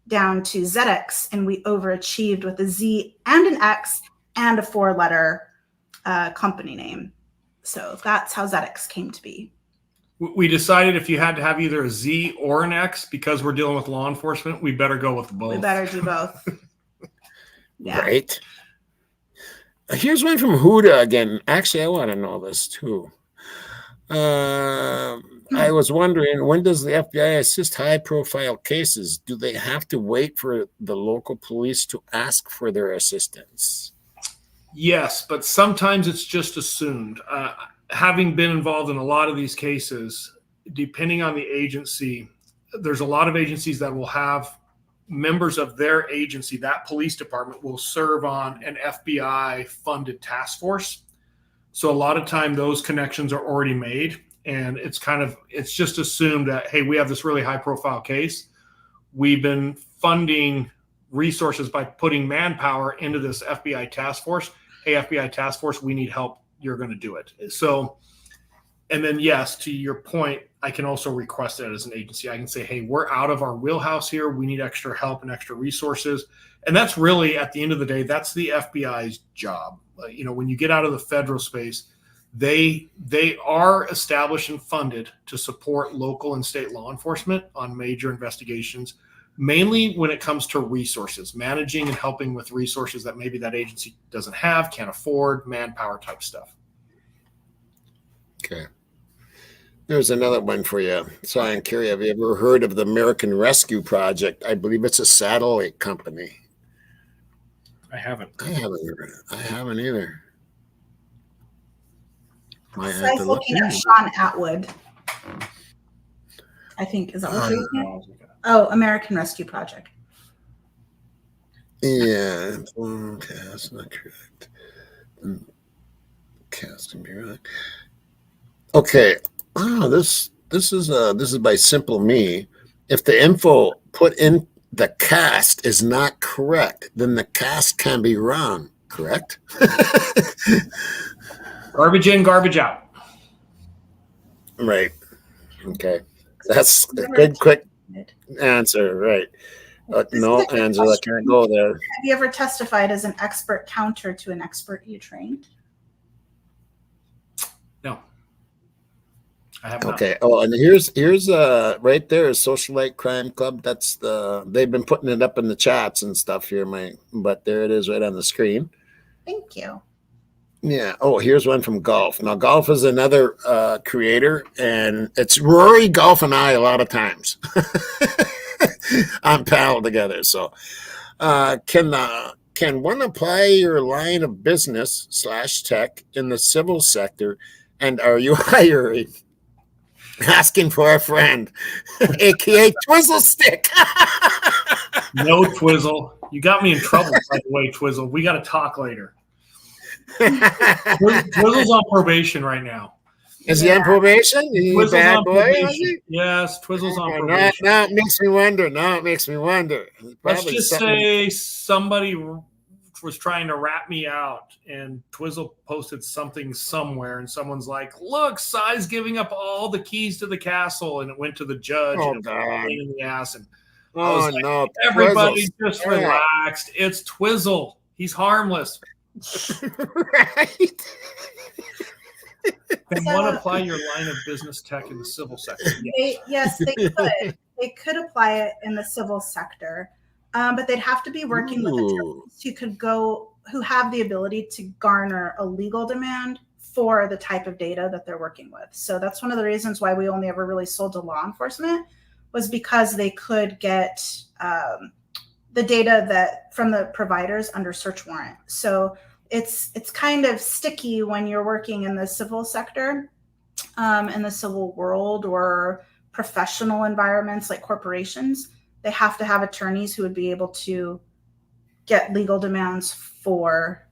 down to ZEDX, and we overachieved with a Z and an X and a 4-letter company name. So that's how ZEDX came to be.
We decided if you had to have either a Z or an X, because we're dealing with law enforcement, we better go with both.
We better do both. Yeah.
Right. Here's one from Huda again. Actually, I want to know this too. I was wondering, when does the FBI assist high-profile cases? Do they have to wait for the local police to ask for their assistance?
Yes, but sometimes it's just assumed. Having been involved in a lot of these cases, depending on the agency, there's a lot of agencies that will have members of their agency, that police department, will serve on an FBI funded task force. So a lot of time those connections are already made, and it's just assumed that, hey, we have this really high profile case. We've been funding resources by putting manpower into this FBI task force. Hey, FBI task force, we need help. You're going to do it. So, and then yes, to your point, I can also request it as an agency. I can say, hey, we're out of our wheelhouse here. We need extra help and extra resources. And that's really, at the end of the day, that's the FBI's job. When you get out of the federal space, they are established and funded to support local and state law enforcement on major investigations, mainly when it comes to resources, managing and helping with resources that maybe that agency doesn't have, can't afford, manpower type stuff.
Okay. There's another one for you. Sorry, Keri, have you ever heard of the American Rescue Project? I believe it's a satellite company.
I haven't.
I haven't either.
I was looking at Sean Atwood. I think, is that what you're looking at? Oh, American Rescue Project.
Yeah. Okay, that's not correct. Casting bureau. Okay. Oh, this is by Simple Me. If the info put in the cast is not correct, then the cast can be wrong. Correct?
Garbage in, garbage out.
Right. Okay. That's a good, quick answer. Right. No, Angela, can't go there.
Have you ever testified as an expert counter to an expert you trained?
No. I have not.
Okay. Oh, and here's right there is Socialite Crime Club. That's they've been putting it up in the chats and stuff here, but there it is right on the screen.
Thank you.
Yeah. Oh, here's one from Golf. Now, Golf is another creator, and it's Rory, Golf, and I a lot of times on panel together. So, can one apply your line of business / tech in the civil sector, and are you hiring? Asking for a friend, aka Twizzle Stick.
No, Twizzle. You got me in trouble, by the way, Twizzle. We got to talk later. Twizzle's on probation right now.
Is he on probation? Is he a bad boy?
Yes, Twizzle's on probation.
Now it makes me wonder.
Let's just say somebody was trying to rat me out, and Twizzle posted something somewhere, and someone's like, "Look, Sai's giving up all the keys to the castle," and it went to the judge.
Oh,
and it was a pain in the ass. And
I was like,
no, everybody just relaxed. It's Twizzle. He's harmless.
Right.
Can one apply your line of business tech in the civil sector?
Yes, they could. They could apply it in the civil sector, but they'd have to be working with attorneys who have the ability to garner a legal demand for the type of data that they're working with. So that's one of the reasons why we only ever really sold to law enforcement, was because they could get the data that from the providers under search warrant. So it's kind of sticky when you're working in the civil sector, in the civil world, or professional environments like corporations. They have to have attorneys who would be able to get legal demands for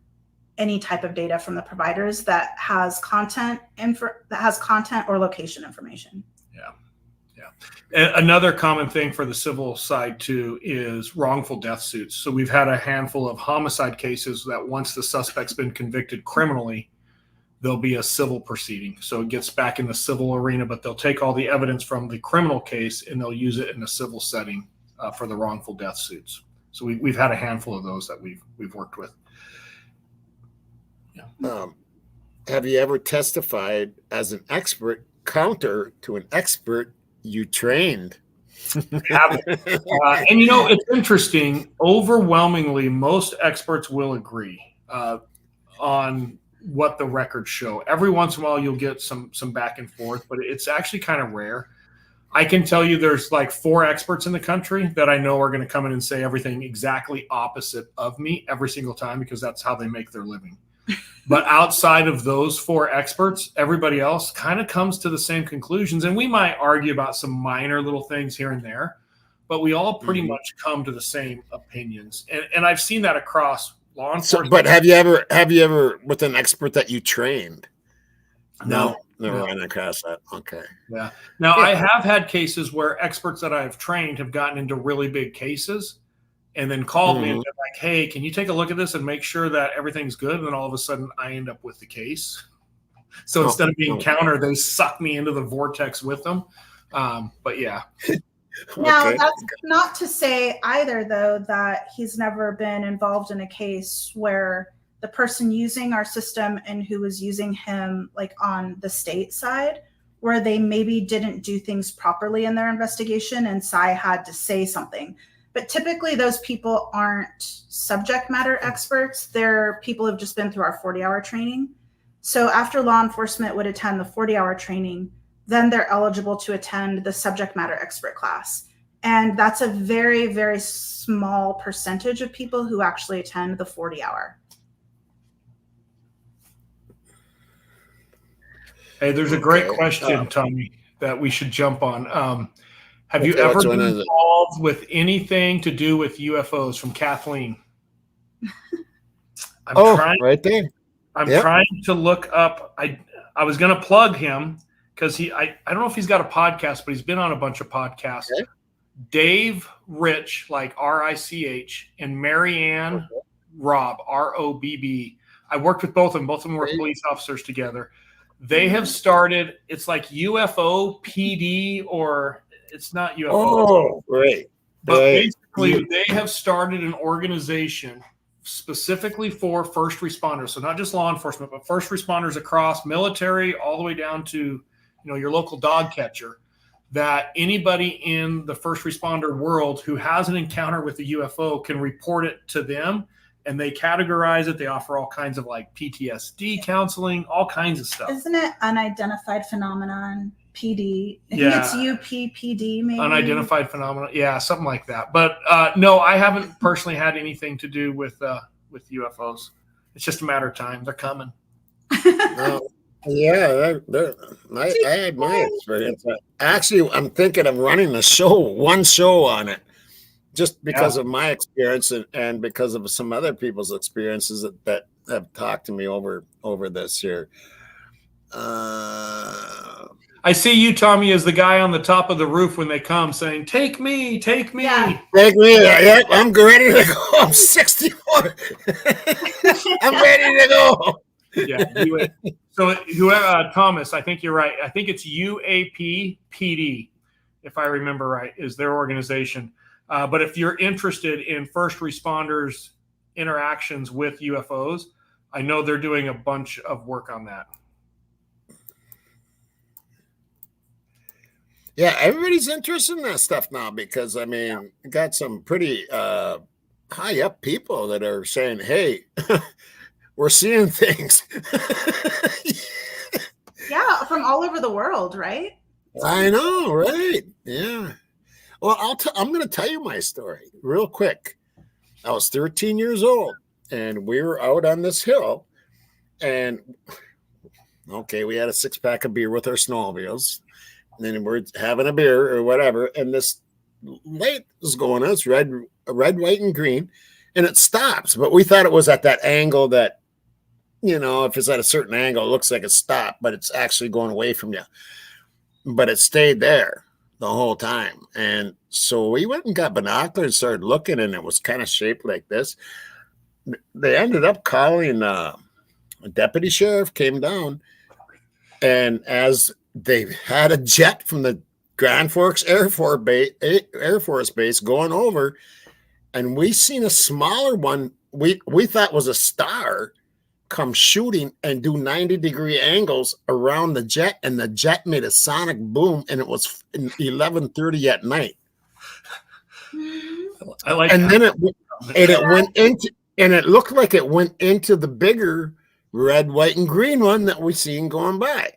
any type of data from the providers that has content or location information.
Yeah. Another common thing for the civil side too is wrongful death suits. So we've had a handful of homicide cases that once the suspect's been convicted criminally, there'll be a civil proceeding. So it gets back in the civil arena, but they'll take all the evidence from the criminal case and they'll use it in a civil setting for the wrongful death suits. So we've had a handful of those that we've worked with. Yeah.
Have you ever testified as an expert counter to an expert you trained?
And it's interesting. Overwhelmingly, most experts will agree on what the records show. Every once in a while, you'll get some back and forth, but it's actually kind of rare. I can tell you there's like 4 experts in the country that I know are going to come in and say everything exactly opposite of me every single time, because that's how they make their living. But outside of those 4 experts, everybody else kind of comes to the same conclusions. And we might argue about some minor little things here and there, but we all pretty much come to the same opinions. And I've seen that across law enforcement.
So, but have you ever with an expert that you trained?
No.
Never ran across that. Okay.
Yeah. Now, I have had cases where experts that I've trained have gotten into really big cases and then called me and been like, "Hey, can you take a look at this and make sure that everything's good?" And then all of a sudden I end up with the case. So instead of being counter, they suck me into the vortex with them. But yeah.
Now, that's not to say either, though, that he's never been involved in a case where the person using our system and who was using him, like on the state side, where they maybe didn't do things properly in their investigation and Sai had to say something. But typically those people aren't subject matter experts. They're people who've just been through our 40-hour training. So after law enforcement would attend the 40-hour training, then they're eligible to attend the subject matter expert class. And that's a very, very small percentage of people who actually attend the 40-hour.
Hey, there's a great question, Tommy, that we should jump on. Have you ever been involved with anything to do with UFOs? From Kathleen.
Right there.
I'm trying to look up. I was going to plug him because I don't know if he's got a podcast, but he's been on a bunch of podcasts. Okay. Dave Rich, like R-I-C-H, and Marianne Robb, R-O-B-B. I worked with both of them. Both of them were police officers together. They have started, it's like UFO PD, or it's not UFO.
Oh, great.
But basically, they have started an organization specifically for first responders. So not just law enforcement, but first responders across military, all the way down to your local dog catcher, that anybody in the first responder world who has an encounter with a UFO can report it to them, and they categorize it. They offer all kinds of like PTSD counseling, all kinds of stuff.
Isn't it unidentified phenomenon? PD. I think it's UPPD, maybe.
Unidentified phenomenon. Yeah, something like that. But no, I haven't personally had anything to do with UFOs. It's just a matter of time. They're coming.
Yeah, I had my experience. Actually, I'm thinking of running one show on it, just because of my experience and because of some other people's experiences that have talked to me over this year.
I see you, Tommy, as the guy on the top of the roof when they come saying, "Take me, take me."
Yeah.
Take me. Yeah, I'm ready to go. I'm 64. I'm ready to go.
Yeah. So whoever, Thomas, I think you're right. I think it's UAPPD, if I remember right, is their organization. But if you're interested in first responders' interactions with UFOs, I know they're doing a bunch of work on that.
Yeah, everybody's interested in that stuff now because, I mean, you got some pretty high up people that are saying, hey, we're seeing things.
Yeah, from all over the world, right?
I know, right? Yeah. Well, I'm going to tell you my story real quick. I was 13 years old, and we were out on this hill, and, okay, we had a 6-pack of beer with our snowmobiles. And then we're having a beer or whatever, and this light is going on. It's red, white, and green, and it stops. But we thought it was at that angle that, if it's at a certain angle, it looks like it stopped, but it's actually going away from you. But it stayed there the whole time. And so we went and got binoculars and started looking, and it was kind of shaped like this. They ended up calling a deputy sheriff, came down, and as they had a jet from the Grand Forks Air Force Base going over, and we seen a smaller one we thought was a star come shooting and do 90-degree angles around the jet, and the jet made a sonic boom, and it was 11:30 at night.
I like
and
that.
Then it went into, and it looked like it went into the bigger red, white, and green one that we seen going by.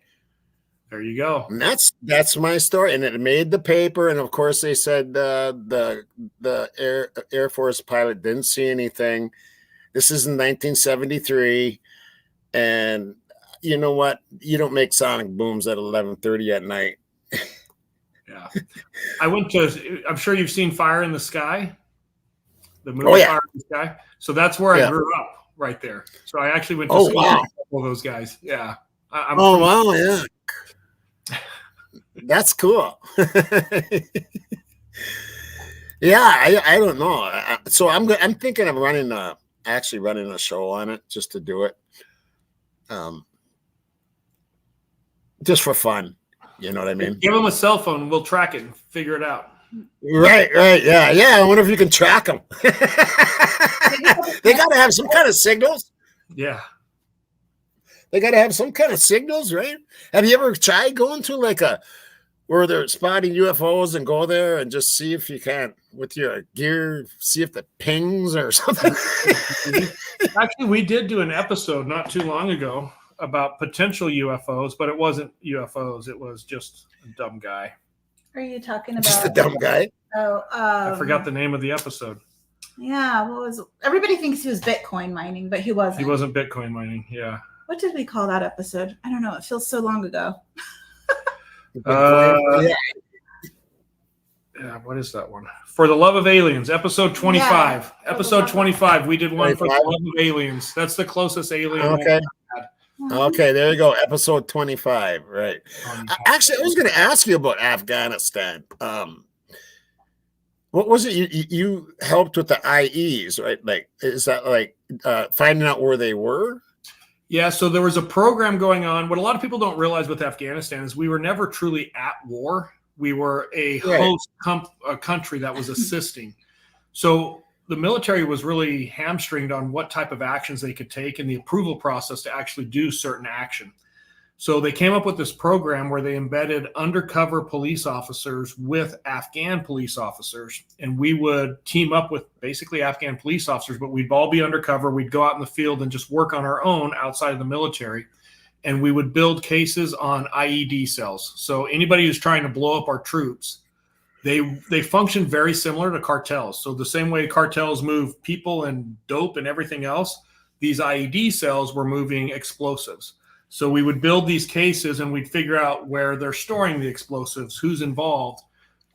There you go.
And that's my story, and it made the paper. And of course, they said the Air Force pilot didn't see anything. This is in 1973, and you know what? You don't make sonic booms at 11:30 at night.
Yeah, I'm sure you've seen Fire in the Sky, the movie Fire in the Sky. So that's where I grew up, right there. So I actually went to school with a couple of those guys. Yeah.
Wow, yeah. That's cool. Yeah, I don't know. So I'm thinking of running a show on it just to do it, just for fun. You know what I mean?
Give them a cell phone. We'll track it and figure it out.
Right. Yeah. I wonder if you can track them. They got to have some kind of signals.
Yeah.
They got to have some kind of signals, right? Have you ever tried going to where they're spotting UFOs and go there and just see if you can, with your gear, see if it pings or something?
Actually, we did do an episode not too long ago about potential UFOs, but it wasn't UFOs. It was just a dumb guy.
Are you talking about
just a dumb guy?
Oh,
I forgot the name of the episode.
Yeah, everybody thinks he was Bitcoin mining, but he wasn't.
He wasn't Bitcoin mining. Yeah.
What did we call that episode? I don't know. It feels so long ago.
Yeah, what is that one? For the Love of Aliens, episode 25. Yeah. Episode 25. We did one 25? For the Love of Aliens. That's the closest alien.
Okay. Okay, there you go. Episode 25. Right. Actually, I was going to ask you about Afghanistan. What was it? You helped with the IEs, right? Like, is that like finding out where they were?
Yeah, so there was a program going on. What a lot of people don't realize with Afghanistan is we were never truly at war. We were a host country that was assisting. So the military was really hamstringed on what type of actions they could take and the approval process to actually do certain action. So they came up with this program where they embedded undercover police officers with Afghan police officers. And we would team up with basically Afghan police officers, but we'd all be undercover. We'd go out in the field and just work on our own outside of the military. And we would build cases on IED cells. So anybody who's trying to blow up our troops, they function very similar to cartels. So the same way cartels move people and dope and everything else, these IED cells were moving explosives. So we would build these cases and we'd figure out where they're storing the explosives, who's involved.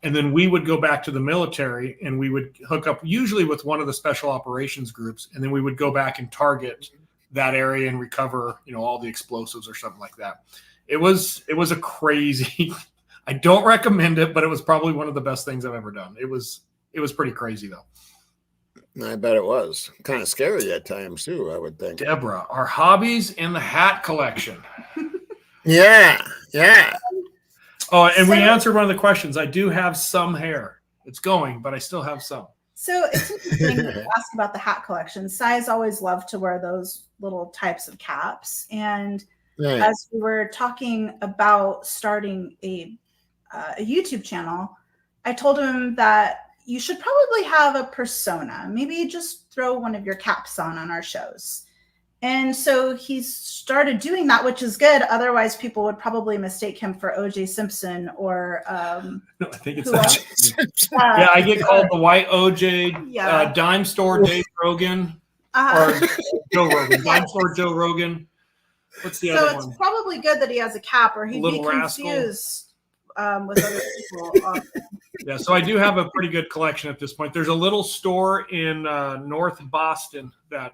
And then we would go back to the military and we would hook up usually with one of the special operations groups. And then we would go back and target that area and recover, all the explosives or something like that. It was a crazy, I don't recommend it, but it was probably one of the best things I've ever done. It was pretty crazy though.
I bet it was kind of scary at times too, I would think.
Deborah, our hobbies and the hat collection.
Yeah.
Oh, and we answered one of the questions. I do have some hair. It's going, but I still have some.
So it's interesting to ask about the hat collection. Si's always loved to wear those little types of caps. And as we were talking about starting a YouTube channel, I told him that you should probably have a persona. Maybe just throw one of your caps on our shows. And so he started doing that, which is good. Otherwise, people would probably mistake him for O.J. Simpson or
no, I think it's yeah, I get called the white O.J. Dime Store Dave Rogan or Joe Rogan. Dime Store Joe Rogan. What's the other one? So
it's probably good that he has a cap, or he'd be confused with other people often.
Yeah, so I do have a pretty good collection at this point. There's a little store in North Boston that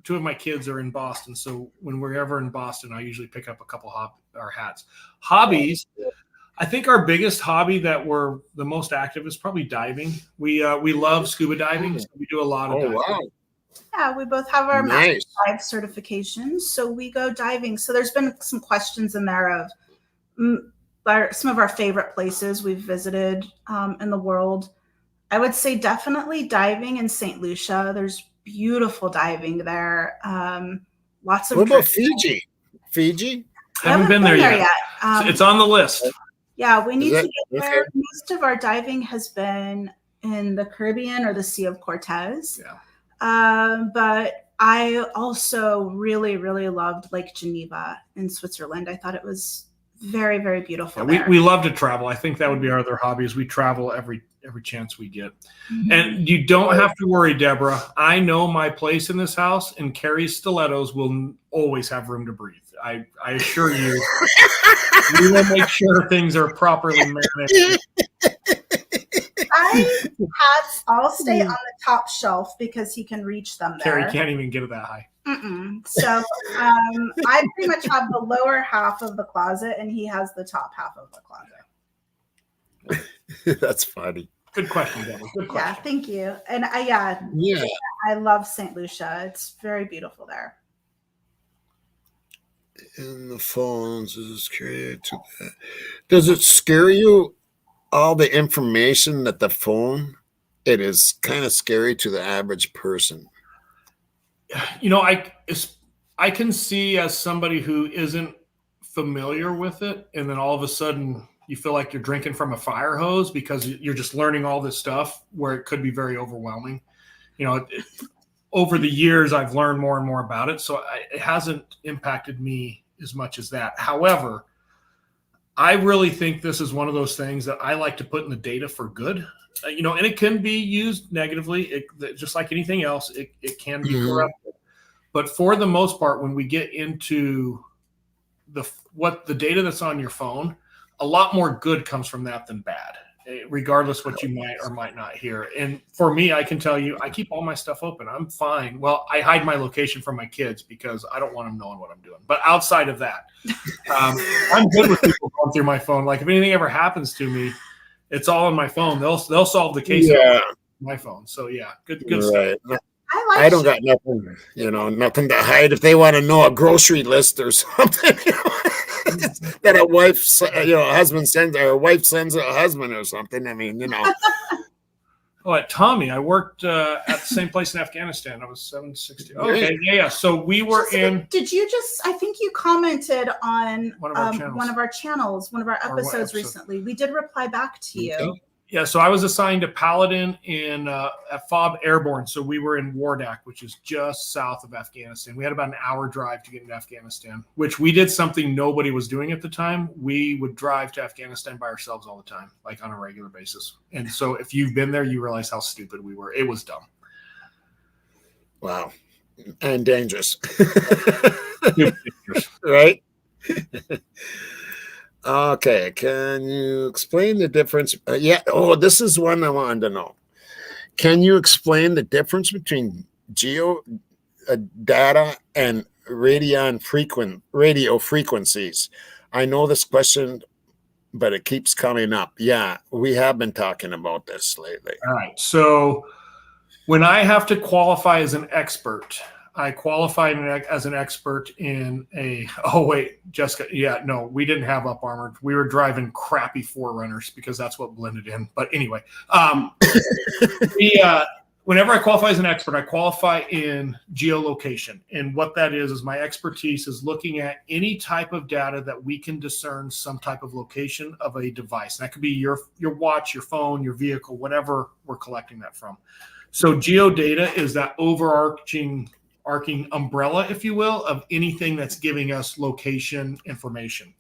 two of my kids are in Boston. So when we're ever in Boston, I usually pick up a couple our hats. Hobbies. I think our biggest hobby that we're the most active is probably diving. We love scuba diving. So we do a lot of diving.
Wow.
Yeah, we both have our master dive certifications, so we go diving. So there's been some questions in there of some of our favorite places we've visited in the world. I would say definitely diving in St. Lucia. There's beautiful diving there. Lots of.
What about Fiji? Fiji?
I haven't been there yet. It's on the list.
Yeah, we need to get there. Most of our diving has been in the Caribbean or the Sea of Cortez.
Yeah.
But I also really, really loved Lake Geneva in Switzerland. I thought it was very, very beautiful.
Yeah, we love to travel. I think that would be our other hobby is we travel every chance we get. Mm-hmm. And you don't have to worry, Deborah. I know my place in this house, and Keri's stilettos will always have room to breathe. I assure you, we will make sure things are properly managed.
I'll stay on the top shelf because he can reach them there.
Keri can't even get it that high.
So I pretty much have the lower half of the closet, and he has the top half of the closet.
That's funny.
Good question, Deborah. Good question.
Yeah, thank you. And I love St. Lucia. It's very beautiful there.
And the phones is created to that. Does it scare you? All the information that the phone, it is kind of scary to the average person.
I can see as somebody who isn't familiar with it, and then all of a sudden you feel like you're drinking from a fire hose because you're just learning all this stuff where it could be very overwhelming. Over the years, I've learned more and more about it. So it hasn't impacted me as much as that. However, I really think this is one of those things that I like to put in the data for good, and it can be used negatively. Just like anything else, it can be corrupted. But for the most part, when we get into the data that's on your phone, a lot more good comes from that than bad, regardless what you might or might not hear. And for me, I can tell you, I keep all my stuff open. I'm fine. Well, I hide my location from my kids because I don't want them knowing what I'm doing. But outside of that, I'm good with people going through my phone. Like if anything ever happens to me, it's all on my phone. They'll solve the case on my phone. So yeah, good stuff.
I don't got nothing, nothing to hide. If they want to know a grocery list or something, that a wife, husband sends, or a wife sends a husband or something. I mean,
Oh, at Tommy, I worked at the same place in Afghanistan. I was 760. Okay, yeah. So we were
Did you just? I think you commented on
one of our channels,
one of our episodes recently. We did reply back to you.
Yeah, so I was assigned to Paladin at FOB Airborne. So we were in Wardak, which is just south of Afghanistan. We had about an hour drive to get into Afghanistan, which we did something nobody was doing at the time. We would drive to Afghanistan by ourselves all the time, like on a regular basis. And so if you've been there, you realize how stupid we were. It was dumb.
Wow. And dangerous. Right? Okay, can you explain the difference? This is one I wanted to know. Can you explain the difference between geo data and radio frequencies? I know this question, but it keeps coming up. Yeah, we have been talking about this lately.
All right, so when I have to qualify as an expert, I qualified as an expert in Jessica. Yeah, no, we didn't have up armored. We were driving crappy Forerunners because that's what blended in. But anyway, whenever I qualify as an expert, I qualify in geolocation. And what that is my expertise is looking at any type of data that we can discern some type of location of a device. That could be your watch, your phone, your vehicle, whatever we're collecting that from. So geodata is that overarching umbrella, if you will, of anything that's giving us location information.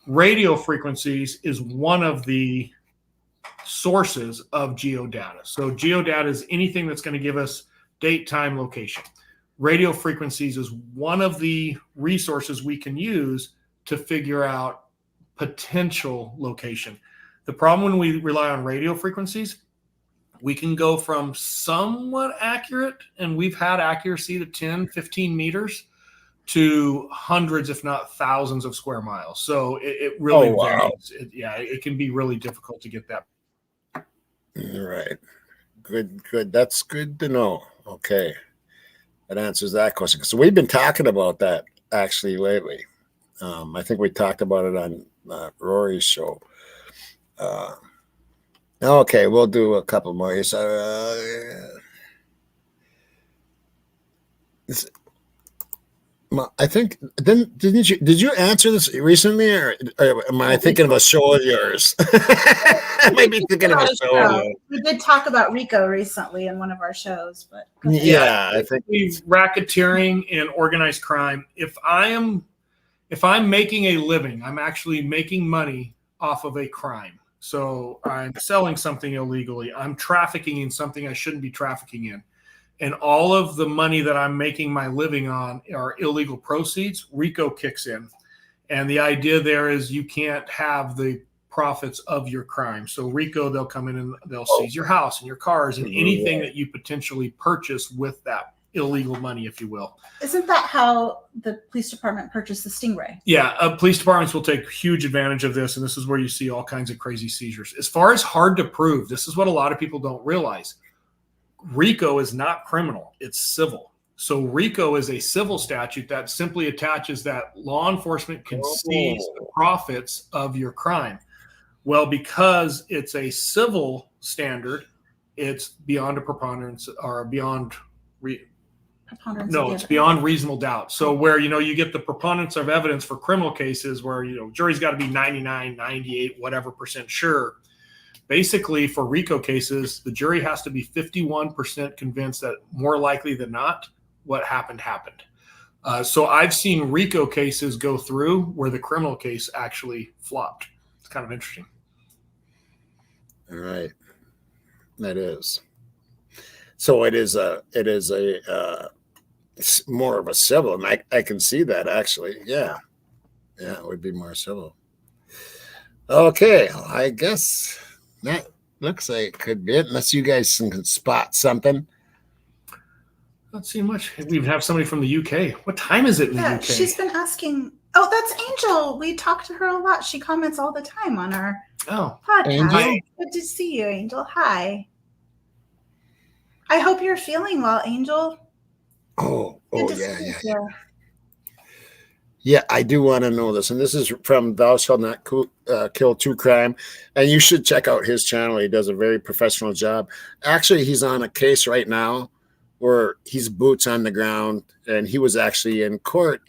Radio frequencies is one of the sources of geodata. So geodata is anything that's going to give us date, time, location. Radio frequencies is one of the resources we can use to figure out potential location. The problem when we rely on radio frequencies, we can go from somewhat accurate, and we've had accuracy to 10, 15 meters to hundreds, if not thousands of square miles. So it really varies. It can be really difficult to get that.
All right. Good. That's good to know. Okay. That answers that question. So we've been talking about that actually lately. I think we talked about it on Rory's show. Okay, we'll do a couple more. I think did you answer this recently, or am I thinking of a show of yours? I might be thinking of a show.
We did talk about RICO recently in one of our shows, but
I think
racketeering and organized crime. If I'm making a living, I'm actually making money off of a crime. So I'm selling something illegally. I'm trafficking in something I shouldn't be trafficking in. And all of the money that I'm making my living on are illegal proceeds. RICO kicks in. And the idea there is you can't have the profits of your crime. So RICO, they'll come in and they'll seize your house and your cars and anything that you potentially purchase with that illegal money, if you will.
Isn't that how the police department purchased the Stingray?
Yeah, police departments will take huge advantage of this, and this is where you see all kinds of crazy seizures. As far as hard to prove, this is what a lot of people don't realize. RICO is not criminal, it's civil. So RICO is a civil statute that simply attaches that law enforcement can seize the profits of your crime. Well, because it's a civil standard, it's beyond a preponderance or beyond it's beyond reasonable doubt. So where, you get the preponderance of evidence for criminal cases where, jury's got to be 99, 98, whatever percent sure. Basically, for RICO cases, the jury has to be 51% convinced that more likely than not, what happened. So I've seen RICO cases go through where the criminal case actually flopped. It's kind of interesting.
All right. That is. So it is a more of a civil, and I can see that actually. Yeah, it would be more civil. Okay, I guess that looks like it could be it, unless you guys can spot something.
Not see much. We even have somebody from the UK. What time is it in the UK?
She's been asking. Oh, that's Angel. We talk to her a lot. She comments all the time on our podcast.
Angel?
Good to see you, Angel. Hi. I hope you're feeling well, Angel.
Oh, yeah. Yeah, I do want to know this. And this is from Thou Shalt Not Kill True Crime. And you should check out his channel. He does a very professional job. Actually, he's on a case right now where he's boots on the ground. And he was actually in court.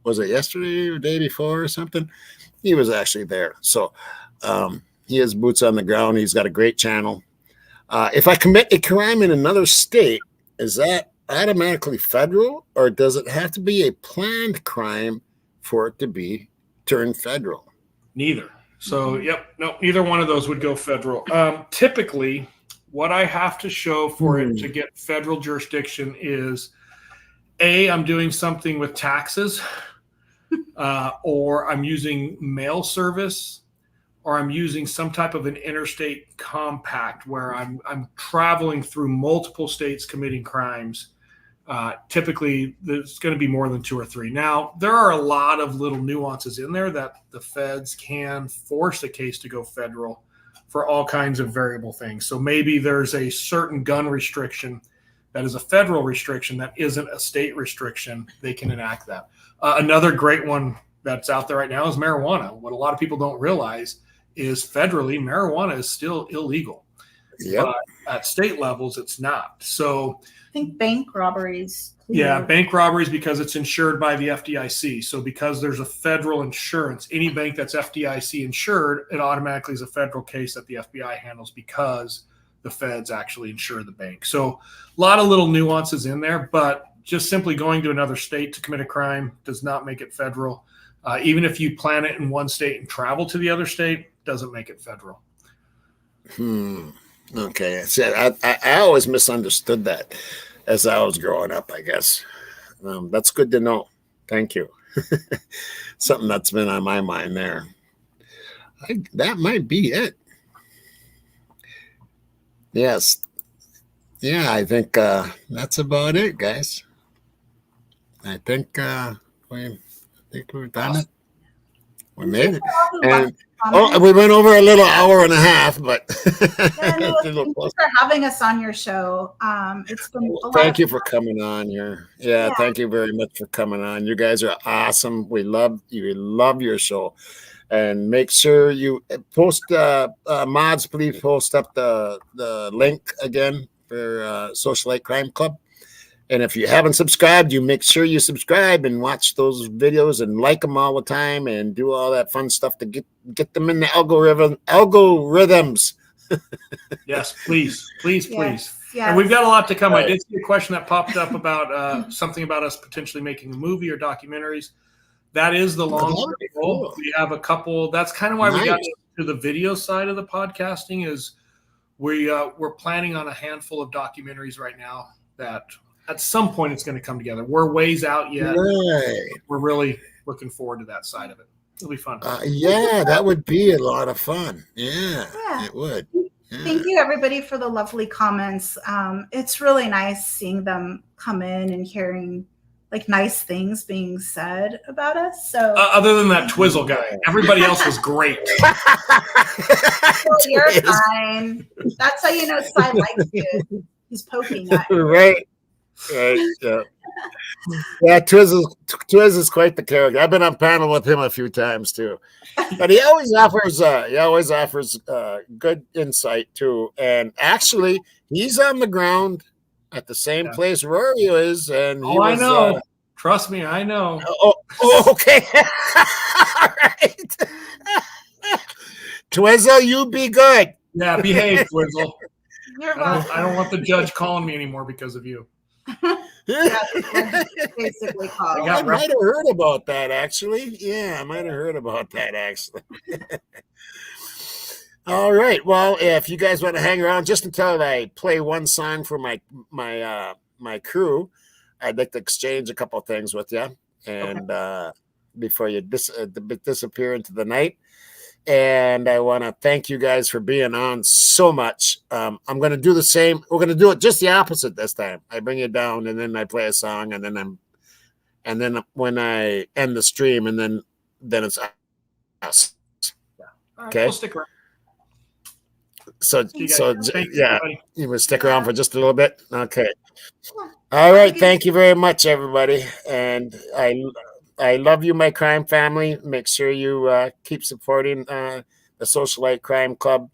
Was it yesterday or the day before or something? He was actually there. So he has boots on the ground. He's got a great channel. If I commit a crime in another state, is that automatically federal, or does it have to be a planned crime for it to be turned federal?
Neither. So, neither one of those would go federal. Typically, what I have to show for it to get federal jurisdiction is, A, I'm doing something with taxes, or I'm using mail service, or I'm using some type of an interstate compact where I'm traveling through multiple states committing crimes. Typically, there's going to be more than 2 or 3. Now, there are a lot of little nuances in there that the feds can force a case to go federal for all kinds of variable things. So maybe there's a certain gun restriction that is a federal restriction that isn't a state restriction. They can enact that. Another great one that's out there right now is marijuana. What a lot of people don't realize is federally, marijuana is still illegal.
Yep.
But at state levels, it's not. So
I think bank robberies.
yeah, bank robberies, because it's insured by the FDIC. So because there's a federal insurance, any bank that's FDIC insured, it automatically is a federal case that the FBI handles because the feds actually insure the bank. So a lot of little nuances in there, but just simply going to another state to commit a crime does not make it federal. Even if you plan it in one state and travel to the other state, doesn't make it federal.
Okay. I always misunderstood that as I was growing up, I guess. That's good to know. Thank you. Something that's been on my mind there. That might be it. Yes. Yeah, I think that's about it, guys. I think we've done it. We made it. And we went over a little hour and a half, but
thank you for having us on your show. It's been
thank you for coming on here. Yeah, thank you very much for coming on. You guys are awesome. We love your show. And make sure you post mods, please post up the link again for Socialite Crime Club. And if you haven't subscribed, you make sure you subscribe and watch those videos and like them all the time and do all that fun stuff to get them in the algorithms.
Yes, please.
Yes.
And we've got a lot to come. Right. I did see a question that popped up about something about us potentially making a movie or documentaries. That is the long goal. Cool. We have a couple. That's kind of why we got to the video side of the podcasting. Is we're planning on a handful of documentaries right now that at some point it's going to come together. We're ways out yet. Right. We're really looking forward to that side of it. It'll be fun.
Yeah, that would be a lot of fun. Yeah. It would. Yeah.
Thank you, everybody, for the lovely comments. It's really nice seeing them come in and hearing like nice things being said about us. So
other than that Twizzle guy, everybody else was great.
Well, you're fine. That's how you know Cy likes you. He's poking at you.
Right. Yeah. Yeah, Twiz is quite the character. I've been on panel with him a few times too, but he always offers good insight too. And actually, he's on the ground at the same place Rory is, and
I know. Trust me, I know.
Okay. All right. Twizzle, you be good.
Yeah, behave, Twizzle.
I
don't want the judge calling me anymore because of you.
Basically
I might have heard about that, actually. Yeah, I might have heard about that, actually. All right. Well, if you guys want to hang around just until I play one song for my crew, I'd like to exchange a couple of things with you, and before you disappear into the night. And I want to thank you guys for being on so much. I'm going to do the same. We're going to do it just the opposite this time. I bring you down, and then I play a song, and then when I end the stream, and then it's us. Okay.
We'll stick around.
So you will stick around for just a little bit. Okay. All right. Thank you very much, everybody. And I love you, my crime family. Make sure you keep supporting the Socialite Crime Club.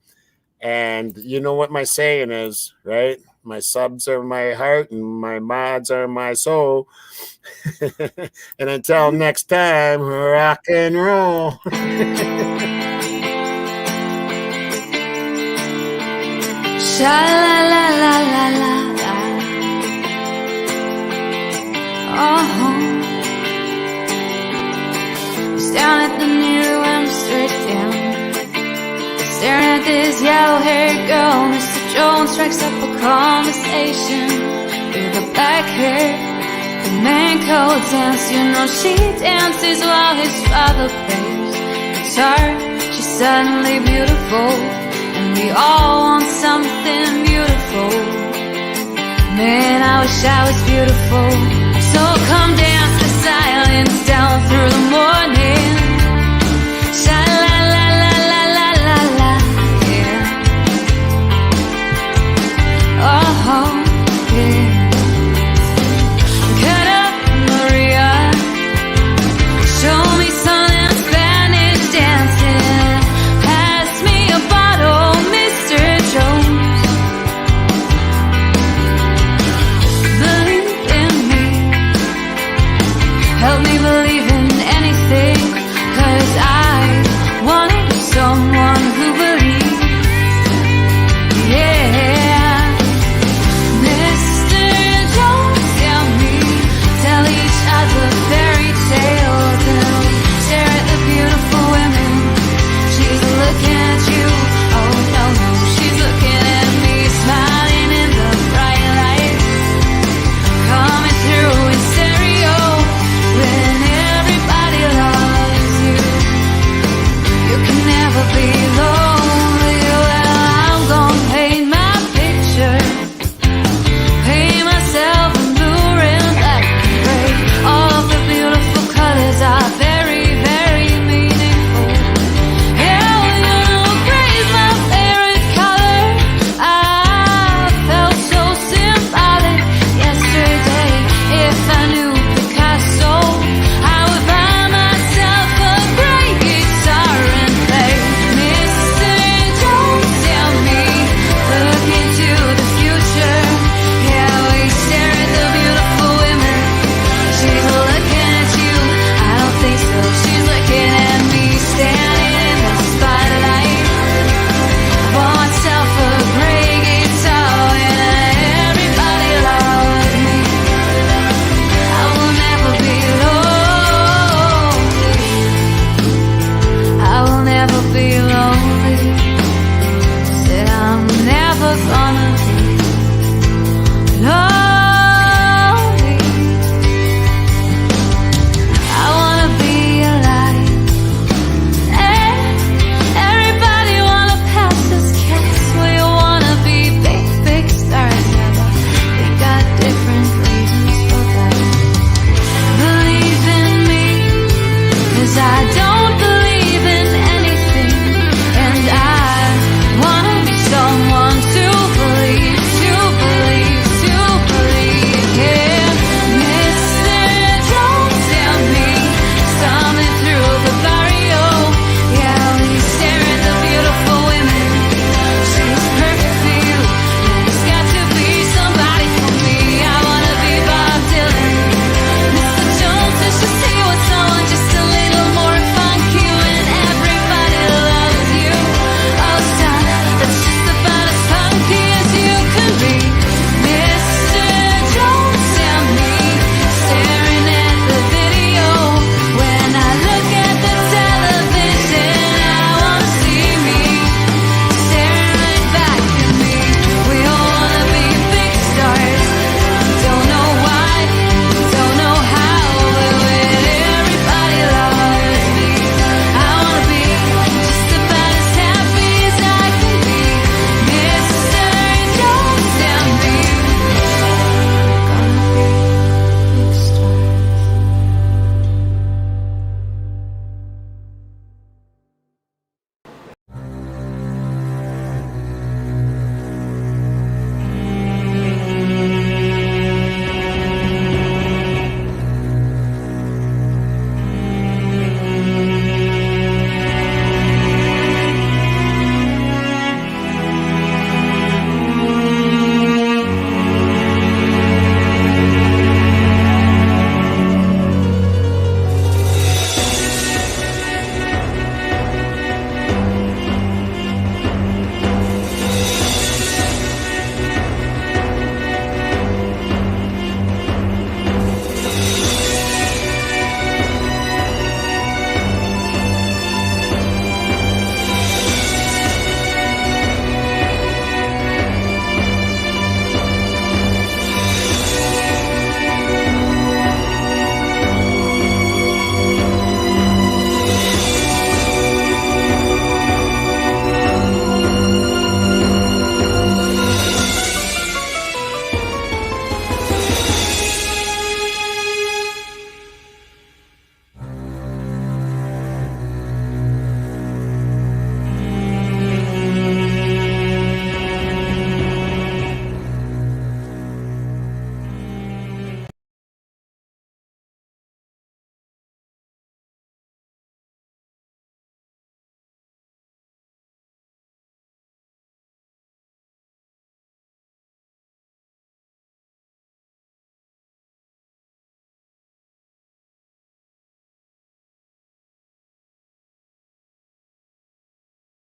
And you know what my saying is, right? My subs are my heart and my mods are my soul. And until next time, rock and roll.
Sha-la-la-la-la-la-la. Oh, staring at the mirror when I'm straight down, staring at this yellow-haired girl. Mr. Jones strikes up a conversation with a black hair, the man coat dance. You know she dances while his father plays guitar. She's suddenly beautiful, and we all want something beautiful. Man, I wish I was beautiful.